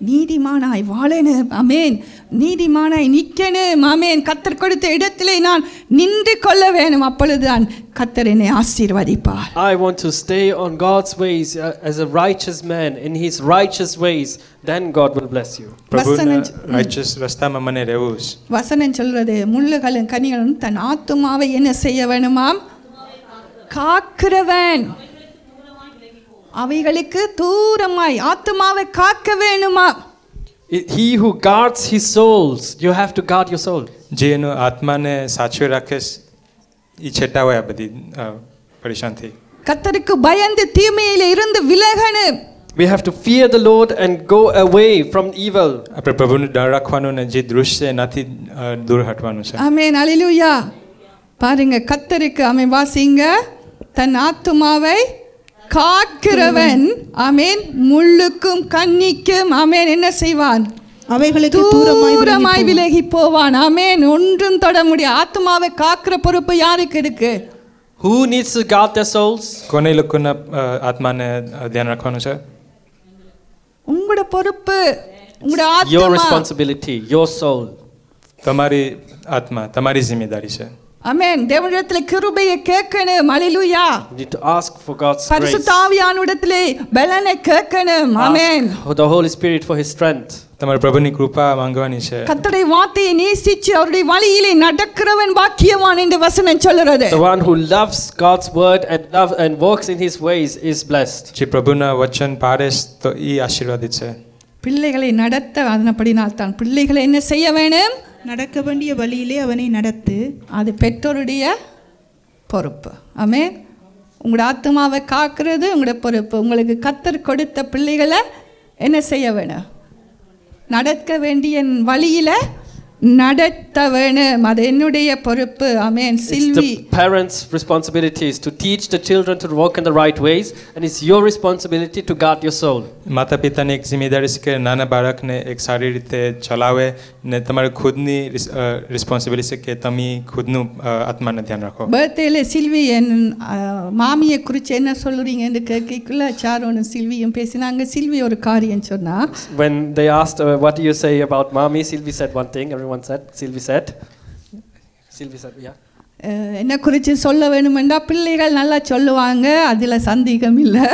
நீதிமானாய் வாழணும். ஆமென். நீதிமானாய் நிற்கணும். ஆமென். கர்த்தர் கொடுத்த இடத்திலே நான் நின்று கொள்ள வேணும். அப்பொழுதுதான் கர்த்தர் என்னை ஆசீர்வதிப்பார். I want to stay on God's ways as a righteous man in his righteous ways, then God will bless you. प्रभु ने righteous रास्ता में मने रहूस. வசனம் சொல்றது முள்ளுகளும் கனிகளும் தன் ஆத்துமாவை என்ன செய்ய வேணுமாம்? காக்கிறவன். அவைகளுக்கு தூரமாய் ஆத்துமாவை காக்க வேணுமா? He who guards his souls, you have to guard your soul. जेनु आत्मा ने साचवे राखेस इच्छेटा हुआ बदी परेशान थी. கர்த்தருக்கு பயந்து தீமையிலே இருந்து விலகணும். We have to fear the Lord and go away from evil. अपने प्रभु ने डर रखवानो ने जे दृश्य से नाती दूर हटवानो से. ஆமென். ஹல்லேலூயா. பாருங்க கர்த்தருக்கு ஆமென் வாசிங்க. தன் ஆத்துமாவை காக்கிறவன் ஆமென் முள்ளுக்கும் கன்னிக்கும் ஆமென் என்ன செய்வான்? அவைகளுக்கு தூரமாய் விலகி போவான். ஆமென். ஒன்றும் தொட முடியாது. ஆத்துமாவை காக்கிற பொறுப்பு யாருக்கு இருக்கு? Who needs to guard their souls? कोने लोग को ना आत्मा ने ध्यान रखवानो से. உங்களோட பொறுப்பு, உங்களோட Your ஆத்துமா. responsibility, your soul. तुम्हारी आत्मा, तुम्हारी जिम्मेदारी से. ஆமென். தேவனிடத்திலே கிருபையை கேட்கணும். ஹல்லேலூயா. You need to ask for God's grace. பரிசுத்த ஆவியானவரிடத்திலே பலனை கேட்கணும். ஆமென். Ask the Holy Spirit for his strength. तुम्हारे प्रभु ने कृपा मांगवानी से. கர்த்தருடைய வார்த்தையை நேசிச்சு அவருடைய வழியிலே நடக்கிறவன் பாக்கியவான் என்று வசனம் சொல்கிறது. The one who loves God's word and walks in his ways is blessed. जी प्रभु ना वचन पारेस तो ये आशीर्वादित से. பிள்ளைகளை நடத்த அதனப்படினால் தான் பிள்ளைகளை என்ன செய்ய வேணும்? நடக்க வேண்டிய வழியிலே அவனை நடத்து. அது பெற்றோருடைய பொறுப்பு. ஆமென். உங்களோட ஆத்மாவை காக்கிறது உங்களோட பொறுப்பு. உங்களுக்கு கர்த்தர் கொடுத்த பிள்ளைகளை என்ன செய்ய வேணும்? நடக்க வேண்டிய வழியில நடத்த வேணும். அது என்னுடைய பொறுப்பு. ஆமென். It's silvi the parents' responsibility is to teach the children to walk in the right ways, and it's your responsibility to guard your soul. माता पिता ने एक जिम्मेदारी से कि नाना बालक ने एक सारी रीते चलावे ने तुम्हारे खुद नी रिस्पॉन्सिबिलिटी से कि तमी खुद नु आत्मा ने ध्यान रखो. பர்த்டேல சில்வி என் மாமியை குறித்து என்ன சொல்லுறீங்கன்னு கேட்கக்குள்ள சாரோனும் சில்வியும் பேசினாங்க. சில்வி ஒரு காரியம் சொன்னா. When they asked, what do you say about mommy? Sylvie said one thing. Everyone said. Sylvie said, yeah. என்ன குறித்து சொல்ல வேணுமெண்டா பிள்ளைகள் நல்லா சொல்லுவாங்க. அதுல சந்தேகம் இல்லை.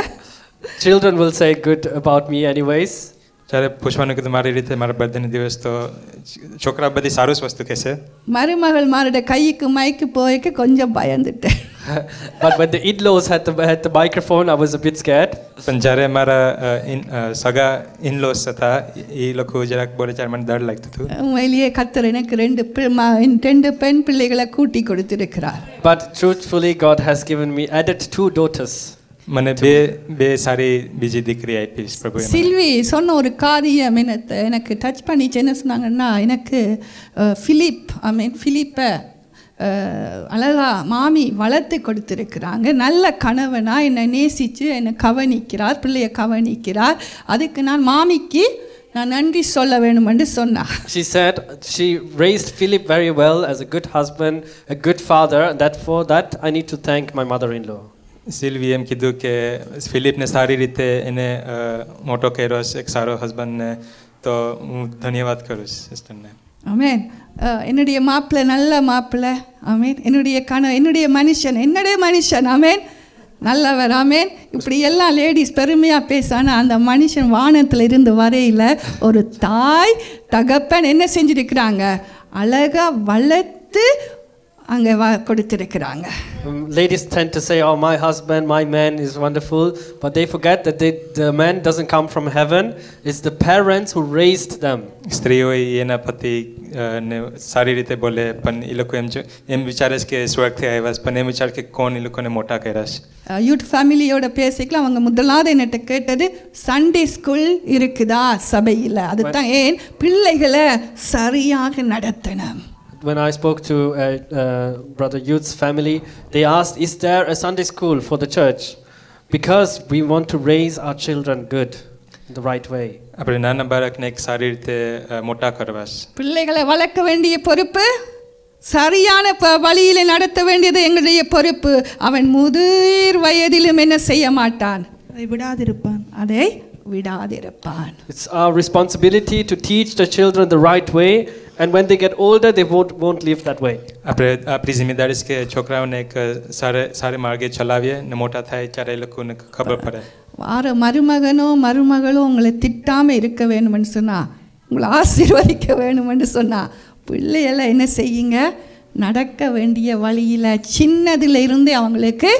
Children will say good about me anyways. જ્યારે પૂછવાનું કે તમારી રીતે મારા બર્થડે દિવસ તો છોકરા બધી સારું જ વસ્તુ કહેશે. மருமகள் மாரோட கைக்கு மைக்கு போய்க்கு கொஞ்சம் பயந்துட்டேன். But when the in-laws had the microphone, I was a bit scared. પણ જ્યારે મારા સગા in-laws હતા એ લોકો જરાક બોલે ત્યારે મને ડર લાગતું હતું. உண்மையிலேயே கர்த்தர் எனக்கு 2 பெண் பிள்ளைகளை கூட்டி கொடுத்திருக்கிறார். But truthfully, God has given me added 2 daughters. મને બે સારી બીજી દીકરી આપી પ્રભુએ. சில்வி சொன்ன ஒரு காரியம் எனக்கு டச் பண்ணிச்சு. என்ன சொன்னாங்கன்னா எனக்கு பிலிப்பை அழகா மாமி வளர்த்து கொடுத்துருக்குறாங்க. நல்ல கணவனா என்னை நேசித்து என்னை கவனிக்கிறார், பிள்ளைய கவனிக்கிறார். அதுக்கு நான் மாமிக்கு நான் நன்றி சொல்ல வேணும் என்று சொன்னார். She said she raised Philip very well as a good husband, a good father, and that for that I need to thank my mother-in-law. સિલ્વી એમ કીધું કે ફિલિપને સારી રીતે એને મોટો કર્યો છે, એક સારો હસબન્ડને, તો હું ધન્યવાદ કરું સિસ્ટરને. ஆமென். என்னுடைய மாப்பிள்ளை நல்ல மாப்பிள்ளை. ஆமென். என்னுடைய மனுஷன் ஆமென், நல்லவர். ஆமென். இப்படி எல்லாம் லேடிஸ் பெருமையாக பேசானா அந்த மனுஷன் வானத்தில் இருந்து வரையில் ஒரு தாய் தகப்பன் என்ன செஞ்சிருக்கிறாங்க, அழகாக வளர்த்து அங்கே கொடுத்திருக்கிறாங்க. Ladies tend to say, oh, my husband, my man is wonderful, but they forget that the man doesn't come from heaven. It's the parents who raised them. સ્ત્રીઓ એના પતિ ને સારી રીતે બોલે, પણ એ લોકો એમ વિચારે છે કે સ્વર્ગથી આવ્યા છે, પણ એમ વિચારે કે કોણ એ લોકોને મોટા કર્યા છે. யூத் ஃபேமிலியோட பேசிக்கலாம். அவங்க முதலாவது என்னட்ட கேட்டது சண்டே ஸ்கூல் இருக்குதா சபையில், அதுதான் ஏன் பிள்ளைகளை சரியாக நடத்தணும். When I spoke to Brother Youth's family, they asked, is there a Sunday school for the church? Because we want to raise our children good, in the right way. આપણે નાના બાળકને એક સારી રીતે મોટા કરવા છે. பிள்ளைகளை வளர்க்க வேண்டிய பொறுப்பு, சரியான வழியில் நடத்த வேண்டியது எங்களுடைய பொறுப்பு. அவன் முதிர் வயதிலும் என்ன செய்ய மாட்டான், அதை விடாதிருப்பான். It's our responsibility to teach the children the right way, and when they get older they won't live that way. આપણી જિમ્મેદારી છે કે છોકરાઓને એક સારા માર્ગે ચલાવીએ ને મોટા થાય ત્યારે એ લોકોને ખબર પડે. வார மருமகளோ உங்களை திட்டாமல் இருக்க வேணும்னு சொன்னால், உங்களை ஆசீர்வதிக்க வேணும்னு சொன்னால், பிள்ளையெல்லாம் என்ன செய்யுங்க, நடக்க வேண்டிய வழியில் சின்னதுல இருந்தே அவங்களுக்கு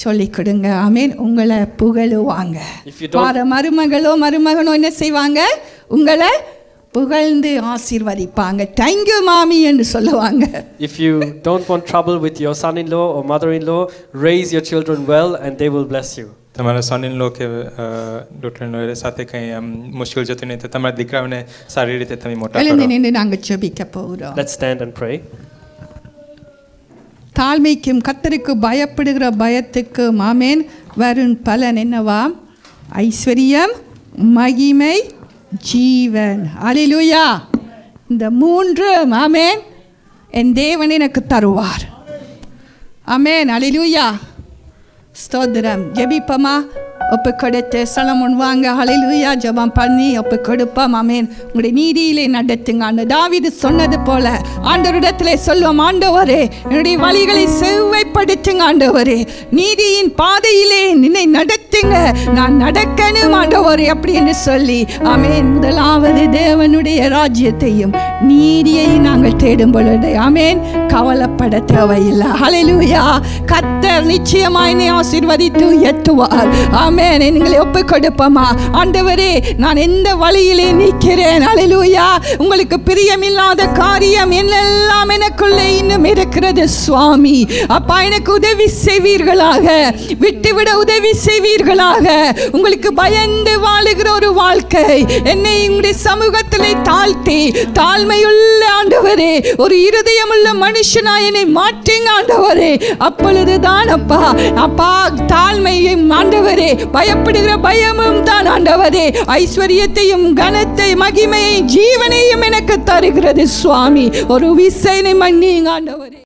சொல்லிக் கொடுங்க. ஆமென். உங்களை புகழுவாங்க. வார மருமகனோ என்ன செய்வாங்க, உங்களை புகழ்ந்து ஆசீர்வதிப்பாங்க. தேங்க்யூ மாமி என்று சொல்லுவாங்க. If you don't want trouble with your son-in-law or mother-in-law, raise your children well and they will bless you. તમારા son-in-law કે daughter-in-law સાથે કંઈ મુશ્કેલ જતું નહીં તો તમારા દીકરાઓને સારી રીતે તમે મોટા કરો. எழுந்து நின்று நாங்கள் ஜெபிக்க போகிறோம். Let's stand and pray. தாழ்மைக்கும் கர்த்தருக்கு பயப்படுகிற பயத்துக்கும் ஆமென் வரும் பலன் என்னவா, ஐஸ்வர்யம், மகிமை, ஜீவன். அல்லேலூயா. இந்த மூன்று ஆமென் என் தேவன் எனக்கு தருவார். ஆமென். அல்லேலூயா. ஸ்தோத்திரம். ஜெபிப்போமா? ஒப்பு கொடுத்து சலமோன் வாங்க. ஹல்லேலூயா. ஜெபம் பண்ணி ஒப்பு கொடுப்போம். ஆமென். உங்களுடைய நீதியிலே நடத்துங்க. அந்த தாவீது சொன்னது போல ஆண்டவரிடத்திலே சொல்லுவோம், ஆண்டவரே என்னுடைய வழிகளை செவ்வைப்படுத்துங்க, ஆண்டவரே நீதியின் பாதையிலே நின்னை நடத்துங்க, நான் நடக்கணும் ஆண்டவரே அப்படி என்று சொல்லி ஆமென். முதலாவது தேவனுடைய ராஜ்யத்தையும் நீதியையும் நாங்கள் தேடும் பொழுது ஆமென் கவலைப்பட தேவையில்லை. ஹல்லேலூயா. கர்த்தர் நிச்சயமாய் என்னை ஆசீர்வதித்து உயர்த்துவார். ஆமென். எங்களை ஒப்புக் கொடுப்போமா? ஆண்டவரே நான் எந்த வழியிலே நிற்கிறேன், அல்லேலூயா, உங்களுக்கு பிரியமில்லாத காரியம் என்னெல்லாம் எனக்குள்ளே இன்னும் இருக்கிறது சுவாமி, அப்பா எனக்கு உதவி செய்வீர்களாக, விட்டுவிட உதவி செய்வீர்களாக. உங்களுக்கு பயந்து வாழுகிற ஒரு வாழ்க்கை என்னை உங்களுடைய சமூகத்திலே தாழ்த்தி தாழ்மையுள்ள ஆண்டவரே ஒரு இருதயமுள்ள மனுஷனா என்னை மாற்றுங்க ஆண்டவரே. அப்பொழுதுதான் அப்பா தாழ்மையும் ஆண்டவரே பயப்படுகிற பயமும் தான் ஆண்டவரே ஐஸ்வர்யத்தையும் கனத்தை மகிமையை ஜீவனையும் எனக்கு தருகிறது சுவாமி. ஒரு விசைனை மன்னிங்க ஆண்டவரே.